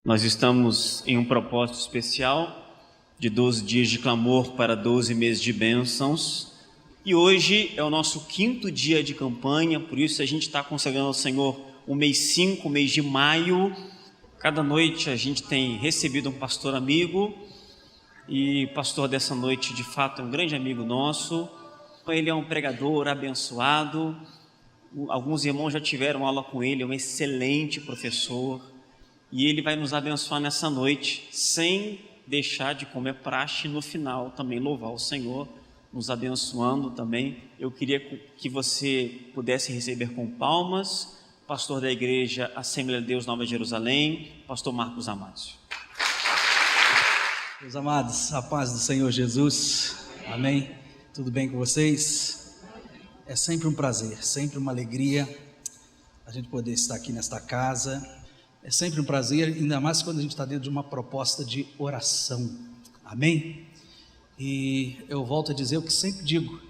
Nós estamos em um propósito especial de 12 dias de clamor para 12 meses de bênçãos. E hoje é o nosso 5º dia de campanha, por isso a gente está consagrando ao Senhor o mês 5, o mês de maio. Cada noite a gente tem recebido um pastor amigo, e o pastor dessa noite de fato é um grande amigo nosso. Ele é um pregador abençoado, alguns irmãos já tiveram aula com ele, é um excelente professor, e ele vai nos abençoar nessa noite, sem deixar de, como é praxe, no final também louvar o Senhor, nos abençoando também. Eu queria que você pudesse receber com palmas o pastor da igreja Assembleia de Deus Nova Jerusalém, pastor Marcos Amácio. Meus amados, a paz do Senhor Jesus, amém? Tudo bem com vocês? É sempre um prazer, sempre uma alegria a gente poder estar aqui nesta casa. É sempre um prazer, ainda mais quando a gente está dentro de uma proposta de oração, amém? E eu volto a dizer o que sempre digo,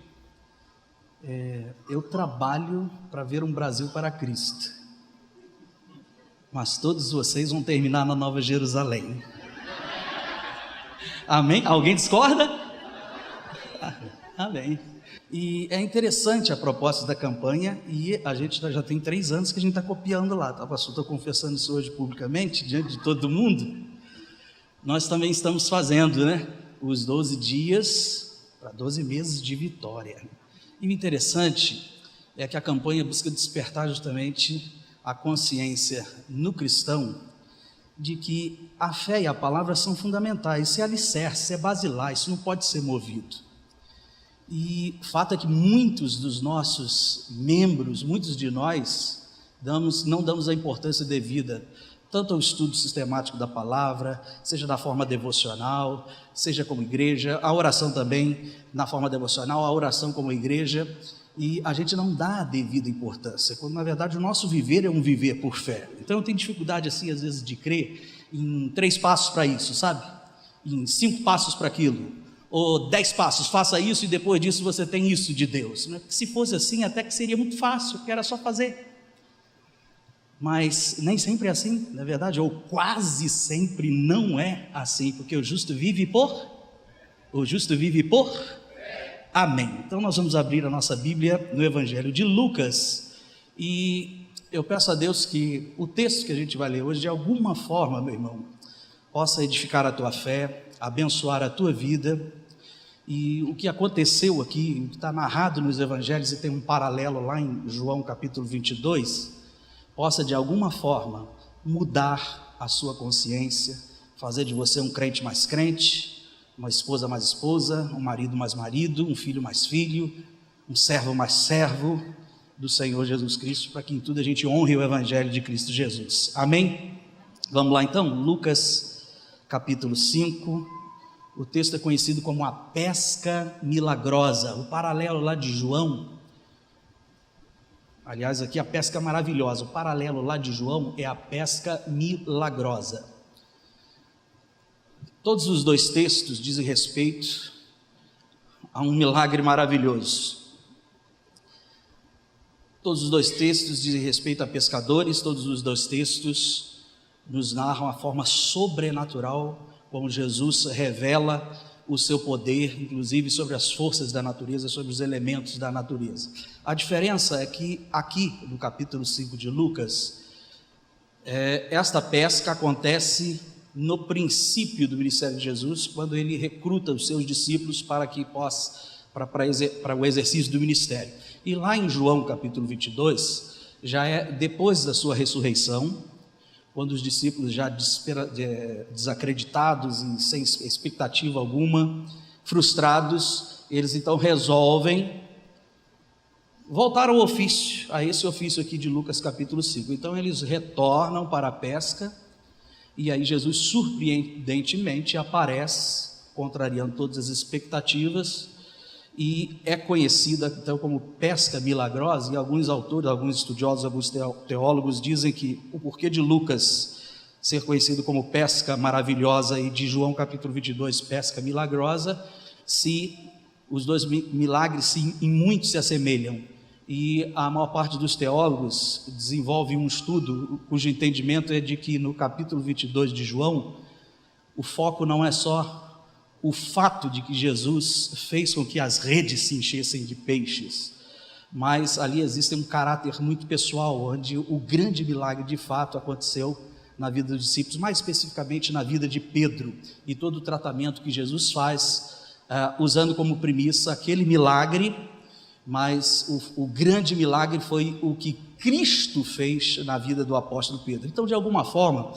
eu trabalho para ver um Brasil para Cristo, mas todos vocês vão terminar na Nova Jerusalém, amém? Alguém discorda? Amém. E é interessante a proposta da campanha, e a gente já tem 3 anos que a gente está copiando lá, tá, pastor? Estou confessando isso hoje publicamente, diante de todo mundo. Nós também estamos fazendo, né, os 12 dias para 12 meses de vitória. E o interessante é que a campanha busca despertar justamente a consciência no cristão de que a fé e a palavra são fundamentais, isso é alicerce, isso é basilar, isso não pode ser movido. E o fato é que muitos dos nossos membros, muitos de nós, não damos a importância devida, tanto ao estudo sistemático da palavra, seja da forma devocional, seja como igreja, a oração também na forma devocional, a oração como igreja, e a gente não dá a devida importância, quando na verdade o nosso viver é um viver por fé. Então eu tenho dificuldade assim às vezes de crer em 3 passos para isso, sabe? Em 5 passos para aquilo, ou 10 passos, faça isso e depois disso você tem isso de Deus. Se fosse assim, até que seria muito fácil, porque era só fazer. Mas nem sempre é assim, na verdade, ou quase sempre não é assim, porque o justo vive por? Amém. Então nós vamos abrir a nossa Bíblia no Evangelho de Lucas, e eu peço a Deus que o texto que a gente vai ler hoje, de alguma forma, meu irmão, possa edificar a tua fé, abençoar a tua vida. E o que aconteceu aqui, está narrado nos evangelhos e tem um paralelo lá em João capítulo 22, possa de alguma forma mudar a sua consciência, fazer de você um crente mais crente, uma esposa mais esposa, um marido mais marido, um filho mais filho, um servo mais servo do Senhor Jesus Cristo, para que em tudo a gente honre o evangelho de Cristo Jesus, amém? Vamos lá então, Lucas capítulo 5, o texto é conhecido como a pesca milagrosa, o paralelo lá de João, aliás aqui a pesca maravilhosa, o paralelo lá de João é a pesca milagrosa. Todos os 2 textos dizem respeito a um milagre maravilhoso. Todos os 2 textos dizem respeito a pescadores, todos os 2 textos nos narram a forma sobrenatural como Jesus revela o seu poder, inclusive sobre as forças da natureza, sobre os elementos da natureza. A diferença é que aqui no capítulo 5 de Lucas, esta pesca acontece no princípio do ministério de Jesus, quando ele recruta os seus discípulos para o exercício do ministério. E lá em João capítulo 22, já é depois da sua ressurreição, quando os discípulos já desacreditados e sem expectativa alguma, frustrados, eles então resolvem voltar ao ofício, a esse ofício aqui de Lucas capítulo 5. Então eles retornam para a pesca, e aí Jesus surpreendentemente aparece, contrariando todas as expectativas, e é conhecida então como pesca milagrosa. E alguns autores, alguns estudiosos, alguns teólogos dizem que o porquê de Lucas ser conhecido como pesca maravilhosa e de João capítulo 22 pesca milagrosa, se os 2 milagres em muito se assemelham, e a maior parte dos teólogos desenvolve um estudo cujo entendimento é de que no capítulo 22 de João, o foco não é só o fato de que Jesus fez com que as redes se enchessem de peixes, mas ali existe um caráter muito pessoal, onde o grande milagre de fato aconteceu na vida dos discípulos, mais especificamente na vida de Pedro, e todo o tratamento que Jesus faz, usando como premissa aquele milagre, mas o grande milagre foi o que Cristo fez na vida do apóstolo Pedro. Então, de alguma forma,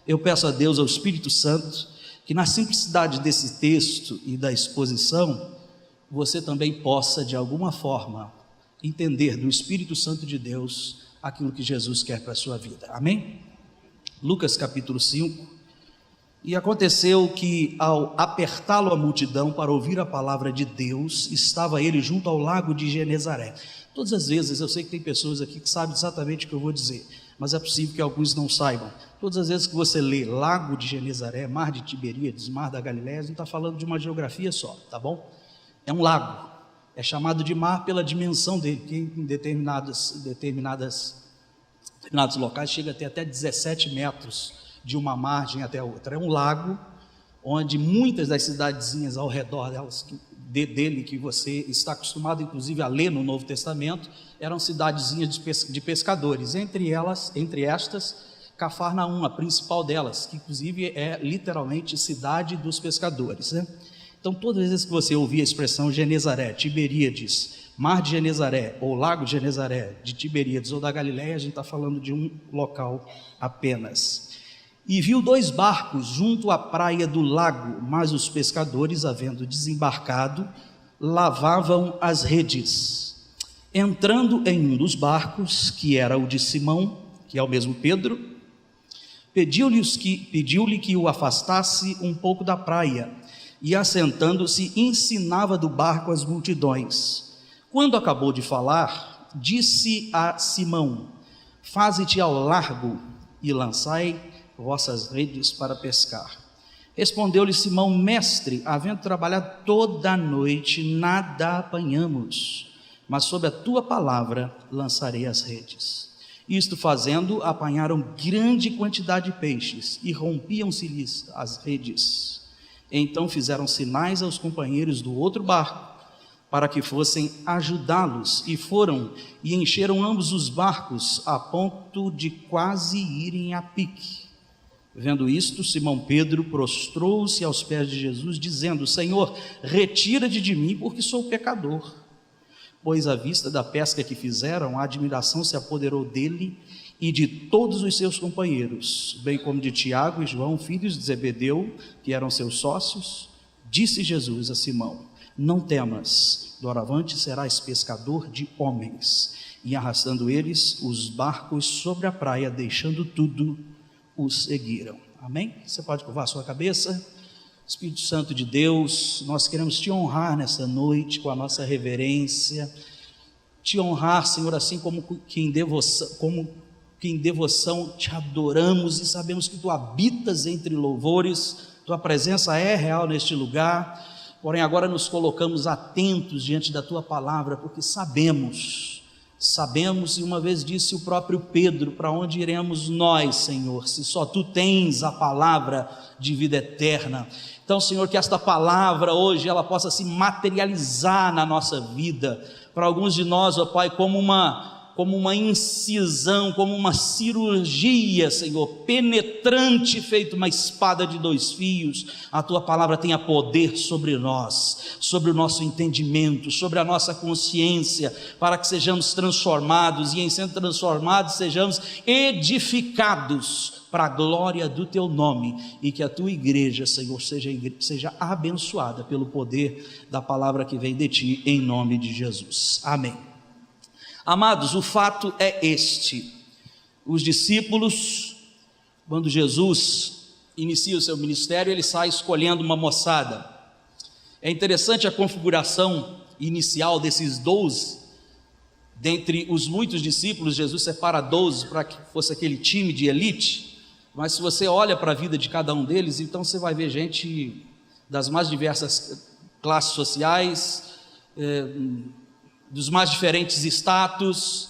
eu peço a Deus, ao Espírito Santo, que na simplicidade desse texto e da exposição, você também possa, de alguma forma, entender do Espírito Santo de Deus aquilo que Jesus quer para a sua vida. Amém? Lucas capítulo 5. E aconteceu que, ao apertá-lo a multidão para ouvir a palavra de Deus, estava ele junto ao lago de Genezaré. Todas as vezes, eu sei que tem pessoas aqui que sabem exatamente o que eu vou dizer, mas é possível que alguns não saibam. Todas as vezes que você lê Lago de Genezaré, Mar de Tiberíades, Mar da Galileia, não está falando de uma geografia só, tá bom? É um lago, é chamado de mar pela dimensão dele, que em determinados locais chega a ter até 17 metros de uma margem até a outra. É um lago onde muitas das cidadezinhas ao redor dele, que você está acostumado inclusive a ler no Novo Testamento, eram cidadezinhas de pescadores, entre estas Cafarnaum, a principal delas, que inclusive é literalmente cidade dos pescadores, né? Então, todas as vezes que você ouvir a expressão Genezaré, Tiberíades, Mar de Genezaré, ou Lago de Genezaré, de Tiberíades ou da Galileia, a gente está falando de um local apenas. E viu 2 barcos junto à praia do lago, mas os pescadores, havendo desembarcado, lavavam as redes. Entrando em um dos barcos, que era o de Simão, que é o mesmo Pedro, pediu-lhe que o afastasse um pouco da praia, e assentando-se, ensinava do barco as multidões. Quando acabou de falar, disse a Simão: faze-te ao largo e lançai vossas redes para pescar. Respondeu-lhe Simão: mestre, havendo trabalhado toda a noite, nada apanhamos, mas sob a tua palavra lançarei as redes. Isto fazendo, apanharam grande quantidade de peixes, e rompiam-se-lhes as redes. Então fizeram sinais aos companheiros do outro barco, para que fossem ajudá-los, e foram e encheram ambos os barcos, a ponto de quase irem a pique. Vendo isto, Simão Pedro prostrou-se aos pés de Jesus, dizendo: Senhor, retira-te de mim, porque sou pecador. Pois à vista da pesca que fizeram, a admiração se apoderou dele e de todos os seus companheiros, bem como de Tiago e João, filhos de Zebedeu, que eram seus sócios. Disse Jesus a Simão: não temas, doravante serás pescador de homens. E arrastando eles os barcos sobre a praia, deixando tudo, os seguiram. Amém? Você pode curvar a sua cabeça. Espírito Santo de Deus, nós queremos te honrar nessa noite com a nossa reverência, te honrar, Senhor, assim como que em devoção te adoramos e sabemos que tu habitas entre louvores, tua presença é real neste lugar. Porém agora nos colocamos atentos diante da tua palavra, porque sabemos, e uma vez disse o próprio Pedro: para onde iremos nós, Senhor, se só tu tens a palavra de vida eterna? Então, Senhor, que esta palavra hoje ela possa se materializar na nossa vida. Para alguns de nós, ó Pai, como uma incisão, como uma cirurgia, Senhor, penetrante, feito uma espada de 2 fios. A tua palavra tenha poder sobre nós, sobre o nosso entendimento, sobre a nossa consciência, para que sejamos transformados, e em sendo transformados sejamos edificados para a glória do teu nome, e que a tua igreja, Senhor, seja abençoada pelo poder da palavra que vem de ti, em nome de Jesus. Amém. Amados, o fato é este: os discípulos, quando Jesus inicia o seu ministério, ele sai escolhendo uma moçada. É interessante a configuração inicial desses 12. Dentre os muitos discípulos, Jesus separa 12 para que fosse aquele time de elite. Mas se você olha para a vida de cada um deles, então você vai ver gente das mais diversas classes sociais, dos mais diferentes status,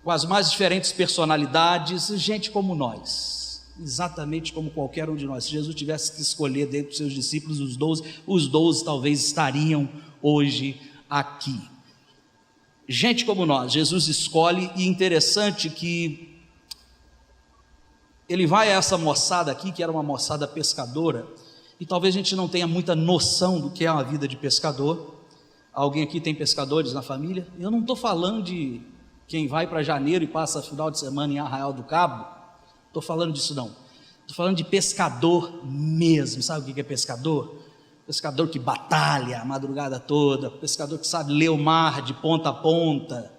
com as mais diferentes personalidades, gente como nós, exatamente como qualquer um de nós. Se Jesus tivesse que escolher dentre os seus discípulos os 12 talvez estariam hoje aqui. Gente como nós, Jesus escolhe, e interessante que ele vai a essa moçada aqui, que era uma moçada pescadora, e talvez a gente não tenha muita noção do que é uma vida de pescador. Alguém aqui tem pescadores na família? Eu não estou falando de quem vai para Janeiro e passa final de semana em Arraial do Cabo, estou falando disso não, estou falando de pescador mesmo. Sabe o que é pescador? Pescador que batalha a madrugada toda, pescador que sabe ler o mar de ponta a ponta,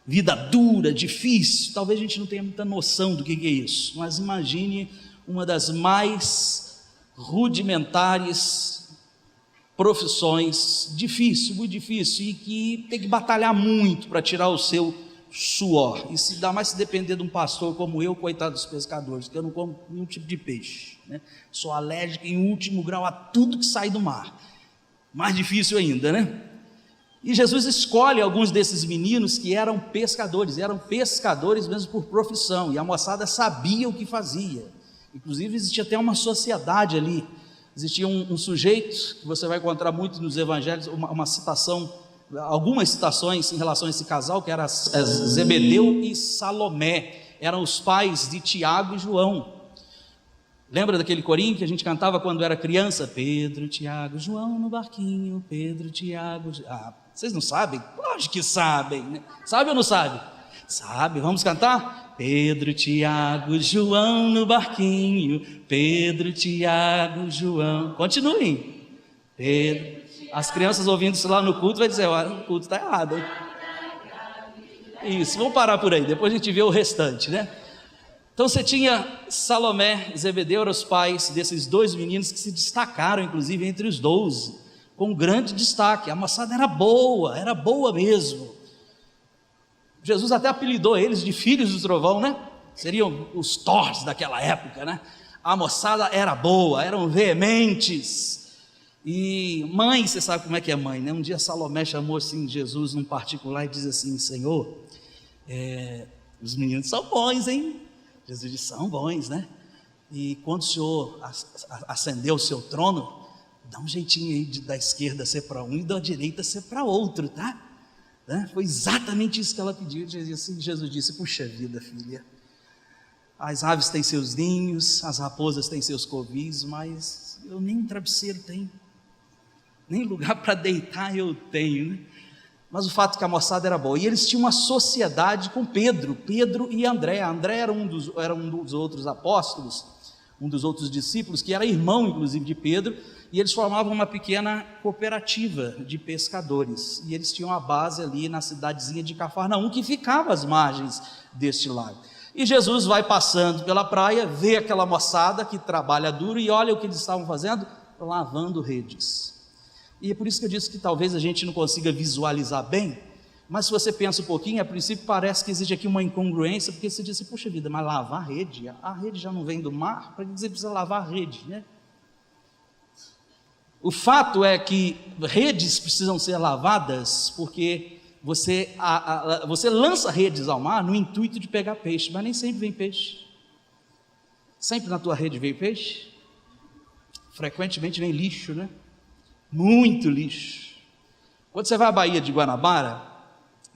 vida dura, difícil. Talvez a gente não tenha muita noção do que é isso, mas imagine uma das mais rudimentares profissões, difícil, muito difícil, e que tem que batalhar muito para tirar o seu suor. E se dá mais se depender de um pastor como eu, coitado dos pescadores, que eu não como nenhum tipo de peixe, né? Sou alérgico em último grau a tudo que sai do mar. Mais difícil ainda, né? E Jesus escolhe alguns desses meninos que eram pescadores mesmo por profissão, e a moçada sabia o que fazia. Inclusive existia até uma sociedade ali. Existia um sujeito que você vai encontrar muito nos evangelhos, uma citação, algumas citações em relação a esse casal, que era Zebedeu e Salomé, eram os pais de Tiago e João. Lembra daquele corinho que a gente cantava quando era criança? Pedro, Tiago, João no barquinho, Pedro, Tiago... vocês não sabem? Lógico que sabem, né? Sabe ou não sabe? Sabe, vamos cantar? Pedro, Tiago, João no barquinho, Pedro, Tiago, João. Continuem. Pedro. As crianças ouvindo isso lá no culto vai dizer, o culto está errado. Isso, vamos parar por aí, depois a gente vê o restante, né? Então você tinha Salomé e Zebedeu, eram os pais desses dois meninos que se destacaram, inclusive, entre os 12, com grande destaque. A moçada era boa mesmo. Jesus até apelidou eles de filhos do trovão, né? Seriam os Thors daquela época, né? A moçada era boa, eram veementes. E mãe, você sabe como é que é mãe, né? Um dia Salomé chamou assim Jesus num particular e diz assim: Senhor, os meninos são bons, hein? Jesus disse: são bons, né? E quando o Senhor ascendeu o seu trono, dá um jeitinho aí da esquerda ser para um e da direita ser para outro, tá? Foi exatamente isso que ela pediu. Jesus disse: puxa vida, filha, as aves têm seus ninhos, as raposas têm seus covis, mas eu nem travesseiro tenho, nem lugar para deitar eu tenho, né? Mas o fato é que a moçada era boa, e eles tinham uma sociedade com Pedro e André. André era um dos outros apóstolos, um dos outros discípulos, que era irmão inclusive de Pedro, e eles formavam uma pequena cooperativa de pescadores, e eles tinham a base ali na cidadezinha de Cafarnaum, que ficava às margens deste lago. E Jesus vai passando pela praia, vê aquela moçada que trabalha duro, e olha o que eles estavam fazendo: lavando redes. E é por isso que eu disse que talvez a gente não consiga visualizar bem, mas se você pensa um pouquinho, a princípio parece que existe aqui uma incongruência, porque você diz assim: puxa vida, mas lavar a rede já não vem do mar, para que você precisa lavar a rede, né? O fato é que redes precisam ser lavadas, porque você lança redes ao mar no intuito de pegar peixe, mas nem sempre vem peixe. Sempre na tua rede vem peixe? Frequentemente vem lixo, né? Muito lixo. Quando você vai à Baía de Guanabara,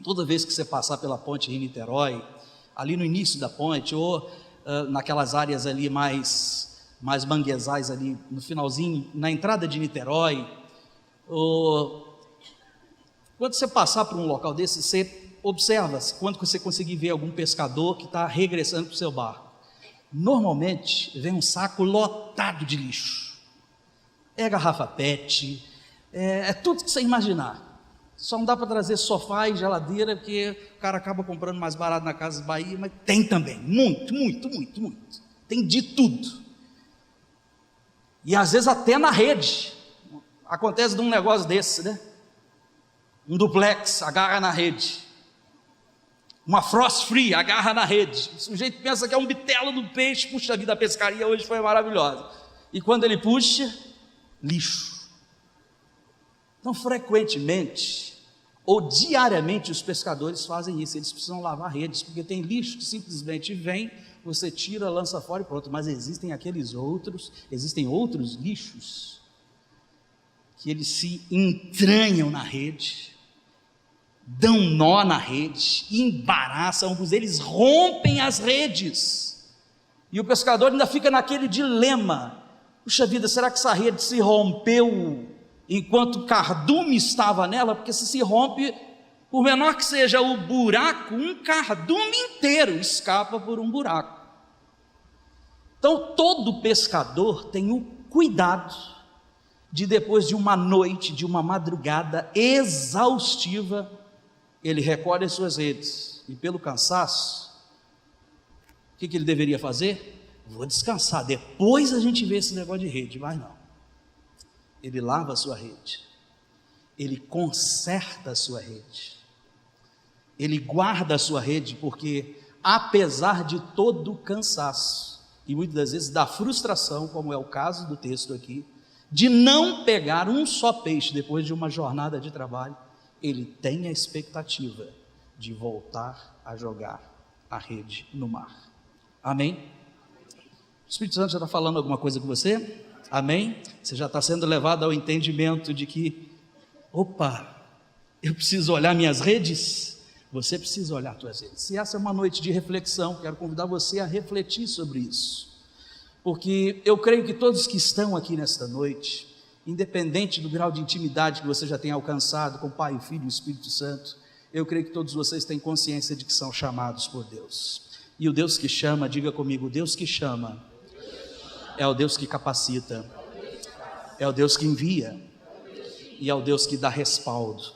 toda vez que você passar pela ponte Rio-Niterói, ali no início da ponte, ou naquelas áreas ali mais manguezais ali no finalzinho, na entrada de Niterói, quando você passar por um local desse, você observa quando você conseguir ver algum pescador que está regressando para o seu barco. Normalmente vem um saco lotado de lixo. É garrafa PET, é tudo que você imaginar. Só não dá para trazer sofá e geladeira, porque o cara acaba comprando mais barato na Casa Bahia, mas tem também, muito. Tem de tudo. E às vezes até na rede, acontece de um negócio desse, né? Um duplex, agarra na rede. Uma frost free, agarra na rede. O sujeito pensa que é um bitelo do peixe, puxa vida, a pescaria hoje foi maravilhosa. E quando ele puxa, lixo. Então, frequentemente, ou diariamente os pescadores fazem isso, eles precisam lavar redes, porque tem lixo que simplesmente vem, você tira, lança fora e pronto, mas existem outros lixos, que eles se entranham na rede, dão nó na rede, embaraçam, alguns deles rompem as redes, e o pescador ainda fica naquele dilema, puxa vida, será que essa rede se rompeu enquanto o cardume estava nela? Porque se rompe, por menor que seja o buraco, um cardume inteiro escapa por um buraco. Então todo pescador tem o cuidado de, depois de uma noite, de uma madrugada exaustiva, ele recolhe as suas redes, e pelo cansaço, o que ele deveria fazer? Vou descansar, depois a gente vê esse negócio de rede. Mas não, ele lava a sua rede, ele conserta a sua rede, ele guarda a sua rede, porque apesar de todo o cansaço, e muitas das vezes da frustração, como é o caso do texto aqui, de não pegar um só peixe depois de uma jornada de trabalho, ele tem a expectativa de voltar a jogar a rede no mar. Amém? O Espírito Santo já está falando alguma coisa com você? Amém? Você já está sendo levado ao entendimento de que, opa, eu preciso olhar minhas redes? Você precisa olhar suas redes. Se essa é uma noite de reflexão, quero convidar você a refletir sobre isso, porque eu creio que todos que estão aqui nesta noite, independente do grau de intimidade que você já tenha alcançado com o Pai, o Filho e o Espírito Santo, eu creio que todos vocês têm consciência de que são chamados por Deus. E o Deus que chama, diga comigo, o Deus que chama é o Deus que capacita, é o Deus que envia e é o Deus que dá respaldo.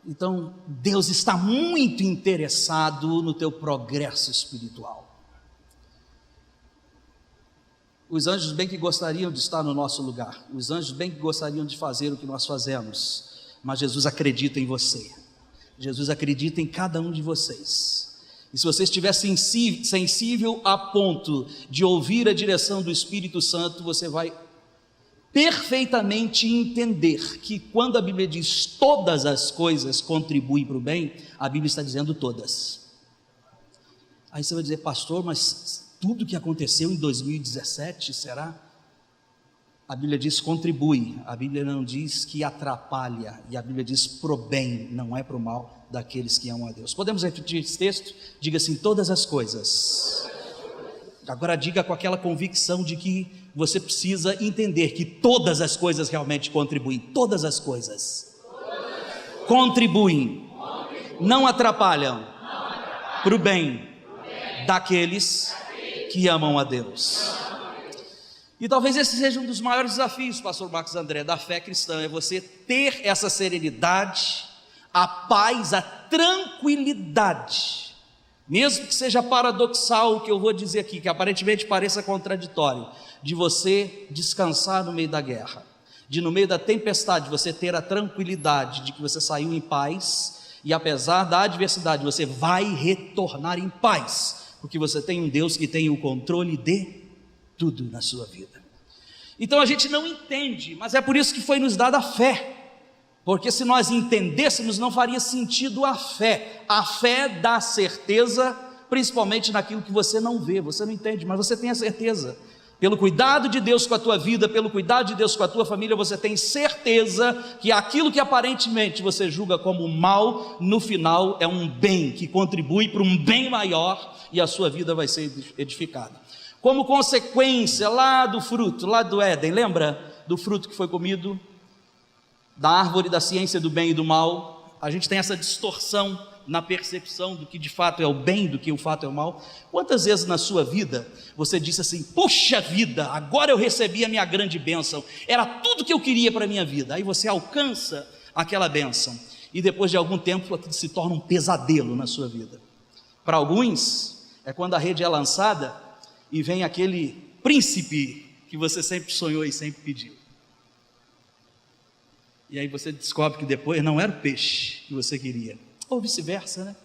Então Deus está muito interessado no teu progresso espiritual. Os anjos bem que gostariam de estar no nosso lugar, os anjos bem que gostariam de fazer o que nós fazemos, mas Jesus acredita em você, Jesus acredita em cada um de vocês. E se você estiver sensível a ponto de ouvir a direção do Espírito Santo, você vai perfeitamente entender que quando a Bíblia diz todas as coisas contribuem para o bem, a Bíblia está dizendo todas. Aí você vai dizer, pastor, mas tudo que aconteceu em 2017, será? A Bíblia diz contribui, a Bíblia não diz que atrapalha, e a Bíblia diz pro bem, não é pro mal daqueles que amam a Deus. Podemos repetir esse texto? Diga assim, todas as coisas. Agora diga com aquela convicção de que você precisa entender que todas as coisas realmente contribuem, todas as coisas contribuem, não atrapalham, para o bem daqueles que amam a Deus. E talvez esse seja um dos maiores desafios, pastor Marcos André, da fé cristã, é você ter essa serenidade, a paz, a tranquilidade, mesmo que seja paradoxal o que eu vou dizer aqui, que aparentemente pareça contraditório, de você descansar no meio da guerra, de no meio da tempestade você ter a tranquilidade de que você saiu em paz, e apesar da adversidade você vai retornar em paz, porque você tem um Deus que tem o controle de tudo na sua vida. Então a gente não entende, mas é por isso que foi nos dada a fé, porque se nós entendêssemos não faria sentido a fé dá certeza, principalmente naquilo que você não vê, você não entende, mas você tem a certeza, pelo cuidado de Deus com a tua vida, pelo cuidado de Deus com a tua família, você tem certeza que aquilo que aparentemente você julga como mal, no final é um bem, que contribui para um bem maior, e a sua vida vai ser edificada. Como consequência lá do fruto, lá do Éden, lembra do fruto que foi comido? Da árvore da ciência do bem e do mal, a gente tem essa distorção na percepção do que de fato é o bem, do que o fato é o mal. Quantas vezes na sua vida você disse assim, puxa vida, agora eu recebi a minha grande bênção, era tudo que eu queria para a minha vida, aí você alcança aquela bênção, e depois de algum tempo aquilo se torna um pesadelo na sua vida. Para alguns, é quando a rede é lançada, e vem aquele príncipe que você sempre sonhou e sempre pediu, e aí você descobre que depois não era o peixe que você queria, ou vice-versa, né?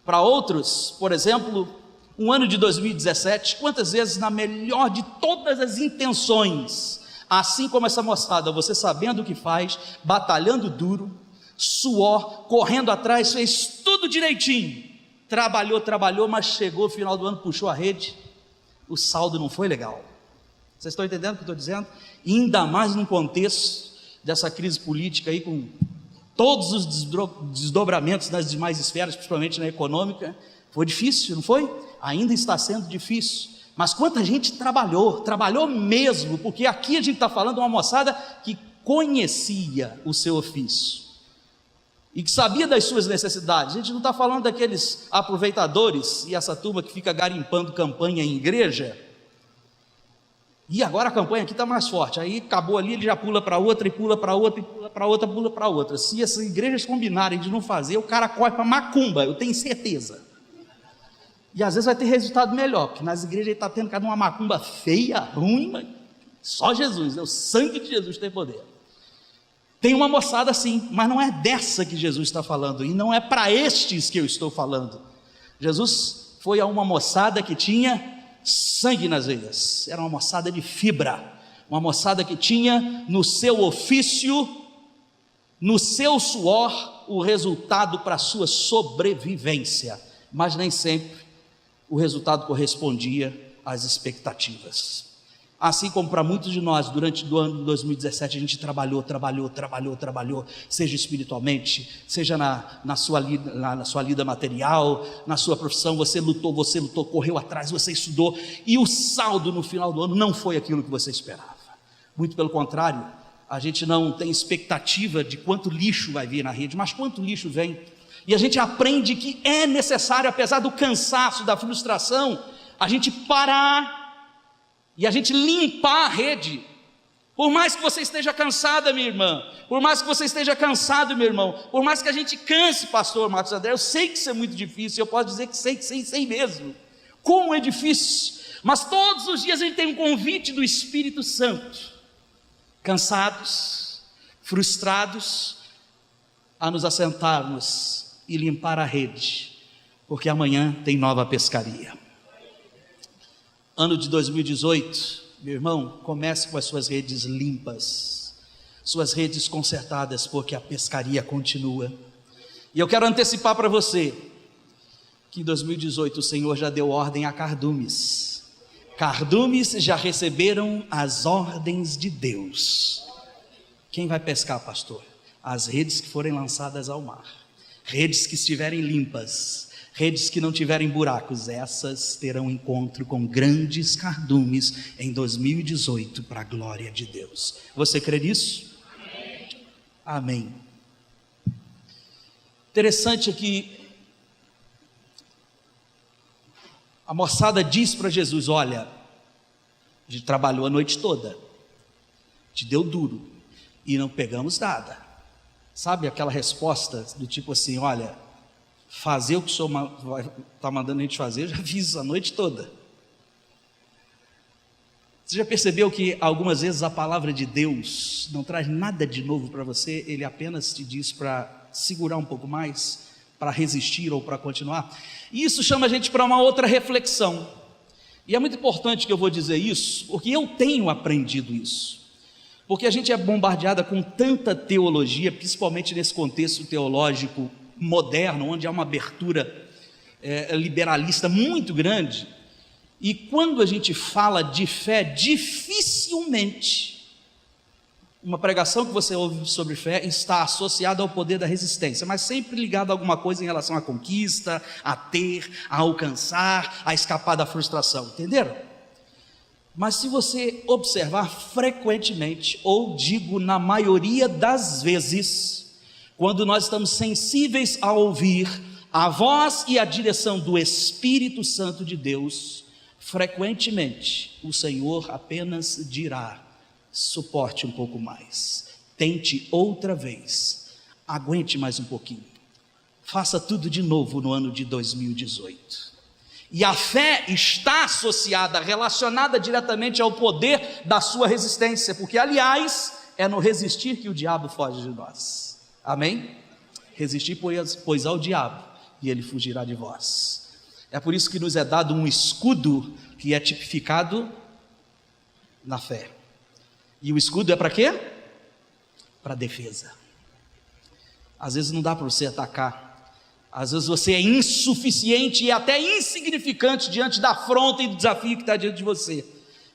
Para outros, por exemplo, um ano de 2017, quantas vezes na melhor de todas as intenções, assim como essa moçada, você sabendo o que faz, batalhando duro, suor, correndo atrás, fez tudo direitinho, trabalhou, mas chegou o final do ano, puxou a rede, o saldo não foi legal. Vocês estão entendendo o que eu estou dizendo? E ainda mais num contexto dessa crise política aí, com todos os desdobramentos nas demais esferas, principalmente na econômica. Foi difícil, não foi? Ainda está sendo difícil. Mas quanta gente trabalhou mesmo, porque aqui a gente está falando de uma moçada que conhecia o seu ofício e que sabia das suas necessidades. A gente não está falando daqueles aproveitadores e essa turma que fica garimpando campanha em igreja. E agora a campanha aqui está mais forte, aí acabou ali, ele já pula para outra, e pula para outra, e pula para outra, pula para outra. Se essas igrejas combinarem de não fazer, o cara corre para macumba, eu tenho certeza. E às vezes vai ter resultado melhor, porque nas igrejas ele está tendo cada uma macumba feia, ruim, mas só Jesus, o sangue de Jesus tem poder. Tem uma moçada assim, mas não é dessa que Jesus está falando, e não é para estes que eu estou falando. Jesus foi a uma moçada que tinha sangue nas veias, era uma moçada de fibra, uma moçada que tinha no seu ofício, no seu suor, o resultado para a sua sobrevivência, mas nem sempre o resultado correspondia às expectativas. Assim como para muitos de nós, durante o ano de 2017, a gente trabalhou, seja espiritualmente, seja na sua lida material, na sua profissão, você lutou, correu atrás, você estudou, e o saldo no final do ano não foi aquilo que você esperava. Muito pelo contrário, a gente não tem expectativa de quanto lixo vai vir na rede, mas quanto lixo vem. E a gente aprende que é necessário, apesar do cansaço, da frustração, a gente parar e a gente limpar a rede. Por mais que você esteja cansada, minha irmã, por mais que você esteja cansado, meu irmão, por mais que a gente canse, pastor Marcos André, eu sei que isso é muito difícil, eu posso dizer que sei mesmo, como é difícil, mas todos os dias a gente tem um convite do Espírito Santo, cansados, frustrados, a nos assentarmos e limpar a rede, porque amanhã tem nova pescaria. Ano de 2018, meu irmão, comece com as suas redes limpas, suas redes consertadas, porque a pescaria continua. E eu quero antecipar para você, que em 2018 o Senhor já deu ordem a cardumes. Cardumes já receberam as ordens de Deus. Quem vai pescar, pastor? As redes que forem lançadas ao mar, redes que estiverem limpas, redes que não tiverem buracos, essas terão encontro com grandes cardumes em 2018, para a glória de Deus. Você crê nisso? Amém. Interessante que a moçada diz para Jesus: olha, a gente trabalhou a noite toda, te deu duro e não pegamos nada. Sabe aquela resposta do tipo assim: olha, fazer o que o Senhor está mandando a gente fazer, eu já fiz a noite toda. Você já percebeu que algumas vezes a palavra de Deus não traz nada de novo para você, ele apenas te diz para segurar um pouco mais, para resistir ou para continuar? E isso chama a gente para uma outra reflexão, e é muito importante que eu vou dizer isso, porque eu tenho aprendido isso, porque a gente é bombardeada com tanta teologia, principalmente nesse contexto teológico moderno, onde há uma abertura liberalista muito grande, e quando a gente fala de fé, dificilmente uma pregação que você ouve sobre fé está associada ao poder da resistência, mas sempre ligada a alguma coisa em relação à conquista, a ter, a alcançar, a escapar da frustração, entenderam? Mas se você observar frequentemente, ou digo na maioria das vezes, quando nós estamos sensíveis a ouvir a voz e a direção do Espírito Santo de Deus, frequentemente o Senhor apenas dirá: suporte um pouco mais, tente outra vez, aguente mais um pouquinho, faça tudo de novo no ano de 2018. E a fé está associada, relacionada diretamente ao poder da sua resistência, porque aliás é no resistir que o diabo foge de nós. Amém? Resistir, pois ao diabo, e ele fugirá de vós. É por isso que nos é dado um escudo que é tipificado na fé. E o escudo é para quê? Para defesa. Às vezes não dá para você atacar, às vezes você é insuficiente e até insignificante diante da afronta e do desafio que está diante de você,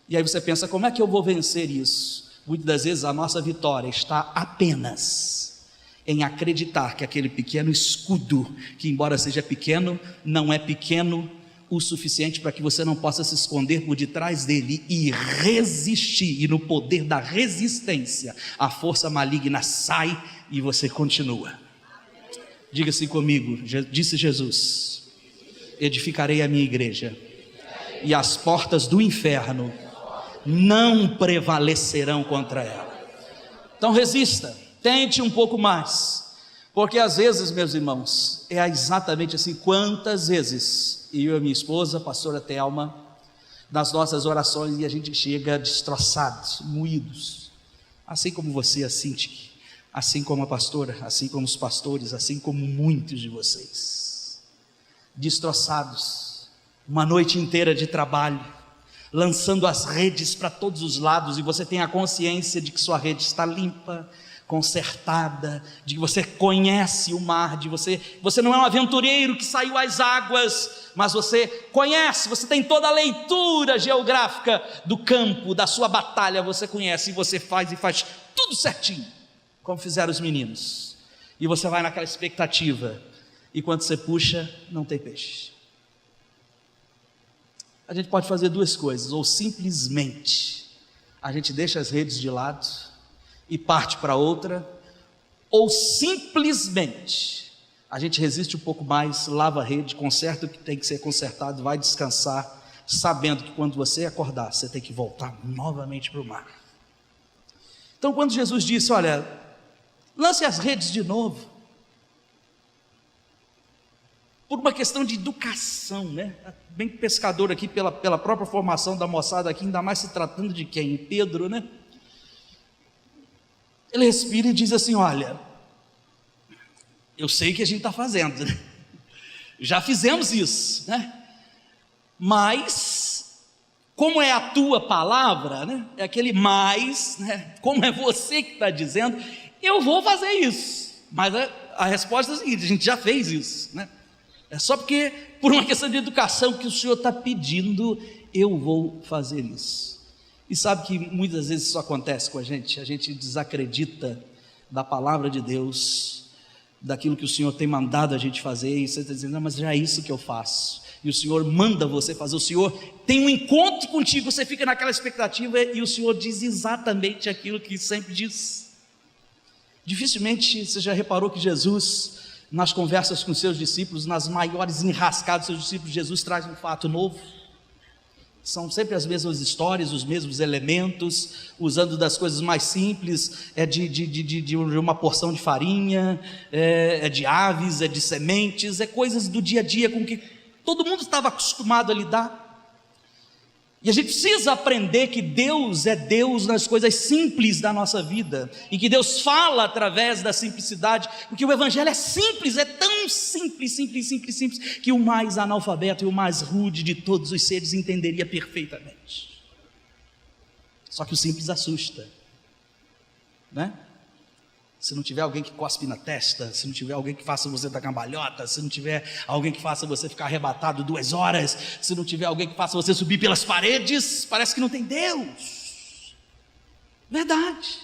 e aí você pensa, como é que eu vou vencer isso? Muitas das vezes a nossa vitória está apenas em acreditar que aquele pequeno escudo, que embora seja pequeno, não é pequeno o suficiente para que você não possa se esconder por detrás dele e resistir, e no poder da resistência, a força maligna sai e você continua. Diga assim comigo, disse Jesus: edificarei a minha igreja, e as portas do inferno não prevalecerão contra ela. Então resista, tente um pouco mais, porque às vezes, meus irmãos, é exatamente assim. Quantas vezes eu e a minha esposa, a pastora Thelma, nas nossas orações, e a gente chega destroçados, moídos, assim como você, assim como a pastora, assim como os pastores, assim como muitos de vocês, destroçados, uma noite inteira de trabalho, lançando as redes para todos os lados, e você tem a consciência de que sua rede está limpa, consertada, de que você conhece o mar, de você não é um aventureiro que saiu às águas, mas você conhece, você tem toda a leitura geográfica do campo, da sua batalha, você conhece, e você faz tudo certinho, como fizeram os meninos, e você vai naquela expectativa, e quando você puxa, não tem peixe. A gente pode fazer duas coisas: ou simplesmente a gente deixa as redes de lado e parte para outra, ou simplesmente a gente resiste um pouco mais, lava a rede, conserta o que tem que ser consertado, vai descansar, sabendo que quando você acordar, você tem que voltar novamente para o mar. Então, quando Jesus disse, olha, lance as redes de novo, por uma questão de educação, né? Bem pescador aqui, pela própria formação da moçada aqui, ainda mais se tratando de quem? Pedro, né? Ele respira e diz assim, olha, eu sei o que a gente está fazendo, né? Já fizemos isso, né? Mas, como é a tua palavra, né? É aquele mais, né? Como é você que está dizendo, eu vou fazer isso. Mas a resposta é a seguinte, a gente já fez isso, né? É só porque, por uma questão de educação que o Senhor está pedindo, eu vou fazer isso. E sabe que muitas vezes isso acontece com a gente desacredita da palavra de Deus, daquilo que o Senhor tem mandado a gente fazer, e você está dizendo, não, mas já é isso que eu faço, e o Senhor manda você fazer, o Senhor tem um encontro contigo, você fica naquela expectativa, e o Senhor diz exatamente aquilo que sempre diz. Dificilmente você já reparou que Jesus, nas conversas com seus discípulos, nas maiores enrascadas dos seus discípulos, Jesus traz um fato novo. São sempre as mesmas histórias, os mesmos elementos, usando das coisas mais simples, de uma porção de farinha, de aves, de sementes, coisas do dia a dia com que todo mundo estava acostumado a lidar. E a gente precisa aprender que Deus é Deus nas coisas simples da nossa vida, e que Deus fala através da simplicidade, porque o Evangelho é simples, é tão simples, que o mais analfabeto e o mais rude de todos os seres entenderia perfeitamente. Só que o simples assusta, né? Se não tiver alguém que cospe na testa, se não tiver alguém que faça você dar cambalhota, se não tiver alguém que faça você ficar arrebatado 2 horas, se não tiver alguém que faça você subir pelas paredes, parece que não tem Deus. Verdade.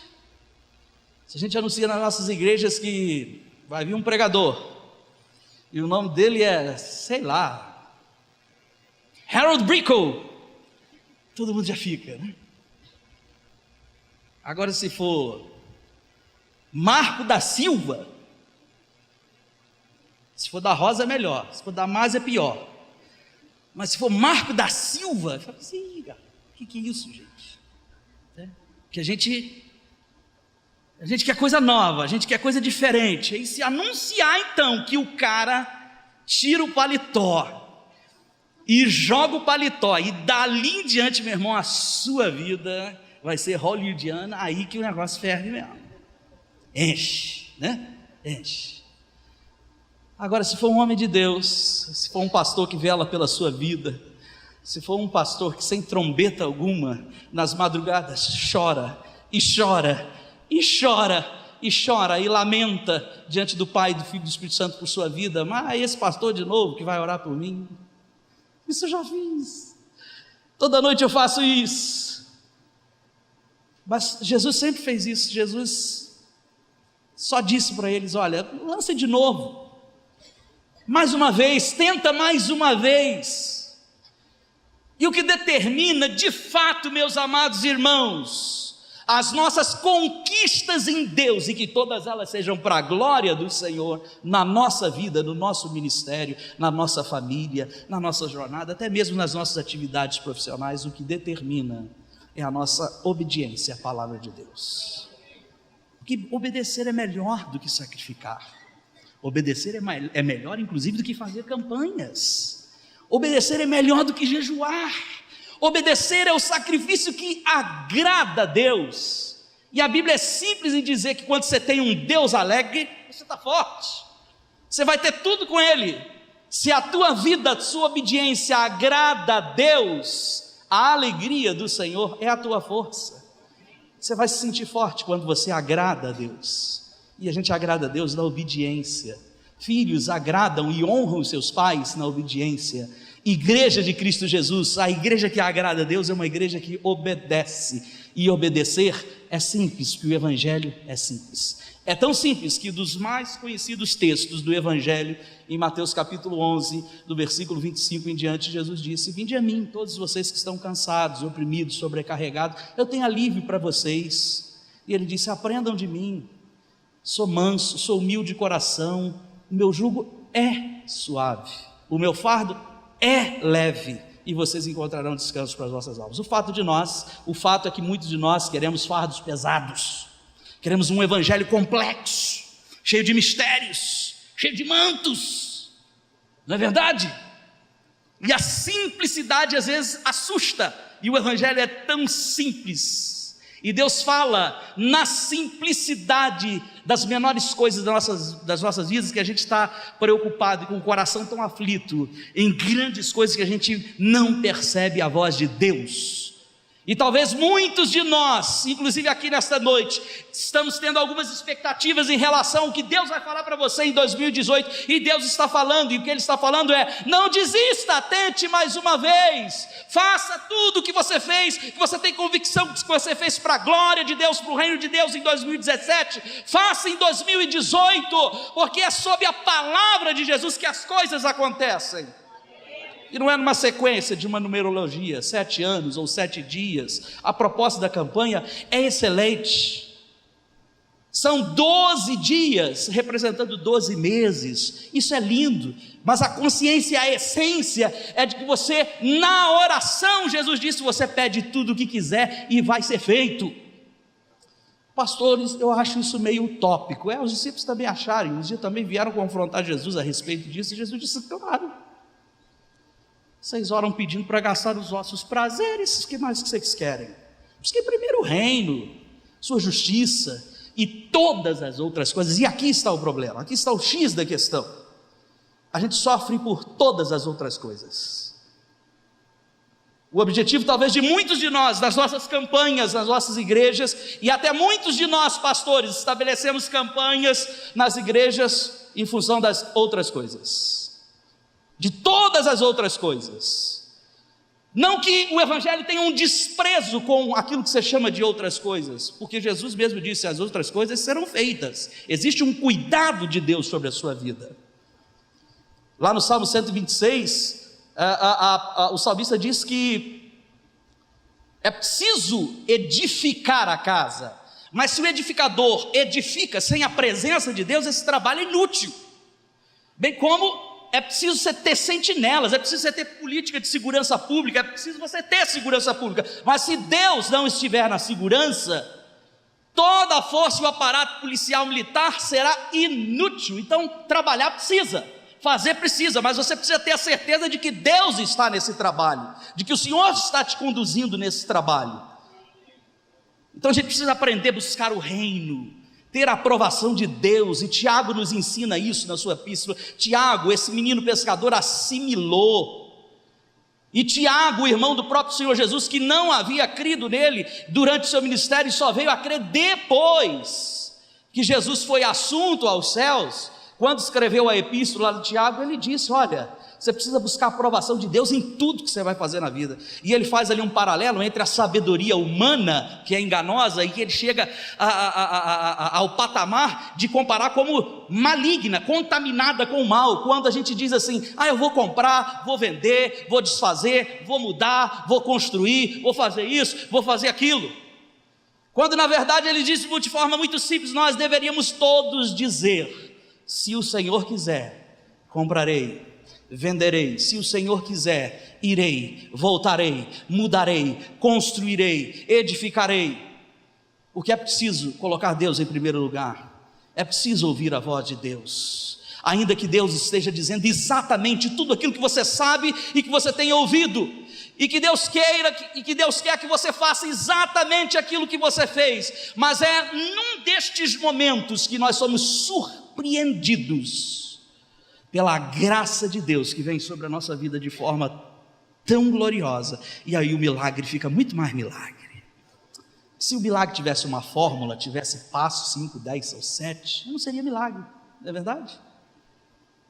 Se a gente anuncia nas nossas igrejas que vai vir um pregador, e o nome dele é, sei lá, Harold Brickle, todo mundo já fica, né? Agora, se for Marco da Silva, se for da Rosa é melhor, se for da Mas é pior, mas se for Marco da Silva, fala assim, cara, o que é isso, gente? Que a gente quer coisa nova, a gente quer coisa diferente. Aí se anunciar então que o cara tira o paletó e joga o paletó, e dali em diante, meu irmão, a sua vida vai ser hollywoodiana, aí que o negócio ferve mesmo. Enche, né? Enche. Agora, se for um homem de Deus, se for um pastor que vela pela sua vida, se for um pastor que sem trombeta alguma, nas madrugadas chora, e chora, e chora, e chora e lamenta diante do Pai, do Filho e do Espírito Santo por sua vida, mas esse pastor de novo que vai orar por mim, isso eu já fiz, toda noite eu faço isso. Mas Jesus sempre fez isso. Jesus só disse para eles: olha, lança de novo, mais uma vez, tenta mais uma vez. E o que determina de fato, meus amados irmãos, as nossas conquistas em Deus, e que todas elas sejam para a glória do Senhor, na nossa vida, no nosso ministério, na nossa família, na nossa jornada, até mesmo nas nossas atividades profissionais, o que determina é a nossa obediência à palavra de Deus. Porque obedecer é melhor do que sacrificar. Obedecer é melhor, inclusive, do que fazer campanhas. Obedecer é melhor do que jejuar. Obedecer é o sacrifício que agrada a Deus. E a Bíblia é simples em dizer que quando você tem um Deus alegre, você está forte. Você vai ter tudo com Ele. Se a tua vida, a sua obediência agrada a Deus, a alegria do Senhor é a tua força. Você vai se sentir forte quando você agrada a Deus. E a gente agrada a Deus na obediência. Filhos agradam e honram os seus pais na obediência. Igreja de Cristo Jesus, a igreja que agrada a Deus é uma igreja que obedece. E obedecer é simples, porque o Evangelho é simples. É tão simples que dos mais conhecidos textos do Evangelho, em Mateus capítulo 11, do versículo 25 em diante, Jesus disse: vinde a mim, todos vocês que estão cansados, oprimidos, sobrecarregados, eu tenho alívio para vocês. E ele disse: aprendam de mim, sou manso, sou humilde de coração, o meu jugo é suave, o meu fardo é leve, e vocês encontrarão descanso para as vossas almas. O fato é que muitos de nós queremos fardos pesados, queremos um evangelho complexo, cheio de mistérios, cheio de mantos, não é verdade? E a simplicidade às vezes assusta, e o evangelho é tão simples. E Deus fala na simplicidade das menores coisas das nossas vidas, que a gente está preocupado e com o coração tão aflito, em grandes coisas que a gente não percebe a voz de Deus. E talvez muitos de nós, inclusive aqui nesta noite, estamos tendo algumas expectativas em relação ao que Deus vai falar para você em 2018, e Deus está falando, e o que Ele está falando é: não desista, tente mais uma vez, faça tudo o que você fez, que você tem convicção que você fez para a glória de Deus, para o reino de Deus em 2017, faça em 2018, porque é sob a palavra de Jesus que as coisas acontecem. E não é numa sequência de uma numerologia, 7 anos ou 7 dias. A proposta da campanha é excelente. São 12 dias, representando 12 meses. Isso é lindo, mas a consciência, a essência é de que você, na oração, Jesus disse, você pede tudo o que quiser e vai ser feito. Pastores, eu acho isso meio utópico. Os discípulos também acharam, os dias também vieram confrontar Jesus a respeito disso, e Jesus disse: claro, vocês oram pedindo para gastar os vossos prazeres, o que mais que vocês querem? Busquem primeiro o reino, sua justiça e todas as outras coisas. E aqui está o problema, aqui está o X da questão. A gente sofre por todas as outras coisas. O objetivo talvez de muitos de nós, nas nossas campanhas, nas nossas igrejas, e até muitos de nós pastores, estabelecemos campanhas nas igrejas em função das outras coisas. De todas as outras coisas. Não que o evangelho tenha um desprezo com aquilo que você chama de outras coisas, porque Jesus mesmo disse: as outras coisas serão feitas. Existe um cuidado de Deus sobre a sua vida. Lá no Salmo 126, o salmista diz que é preciso edificar a casa, mas se o edificador edifica sem a presença de Deus, esse trabalho é inútil. Bem como é preciso você ter sentinelas, é preciso você ter política de segurança pública, é preciso você ter segurança pública, mas se Deus não estiver na segurança, toda a força e o aparato policial militar será inútil. Então trabalhar precisa, fazer precisa, mas você precisa ter a certeza de que Deus está nesse trabalho, de que o Senhor está te conduzindo nesse trabalho. Então a gente precisa aprender a buscar o reino, ter a aprovação de Deus, e Tiago nos ensina isso na sua epístola. Tiago, esse menino pescador, assimilou, e Tiago, o irmão do próprio Senhor Jesus, que não havia crido nele durante o seu ministério, e só veio a crer depois, que Jesus foi assunto aos céus, quando escreveu a epístola de Tiago, ele disse: olha, você precisa buscar a aprovação de Deus em tudo que você vai fazer na vida. E ele faz ali um paralelo entre a sabedoria humana, que é enganosa, e que ele chega ao patamar de comparar como maligna, contaminada com o mal. Quando a gente diz assim: eu vou comprar, vou vender, vou desfazer, vou mudar, vou construir, vou fazer isso, vou fazer aquilo. Quando na verdade ele disse de forma muito simples: nós deveríamos todos dizer: se o Senhor quiser, comprarei, venderei, se o Senhor quiser, irei, voltarei, mudarei, construirei, edificarei. Porque é preciso colocar Deus em primeiro lugar, é preciso ouvir a voz de Deus, ainda que Deus esteja dizendo exatamente tudo aquilo que você sabe e que você tem ouvido, e que Deus quer que você faça exatamente aquilo que você fez, mas é num destes momentos que nós somos surpreendidos pela graça de Deus que vem sobre a nossa vida de forma tão gloriosa, e aí o milagre fica muito mais milagre. Se o milagre tivesse uma fórmula, tivesse passo 5, 10 ou 7, não seria milagre, não é verdade?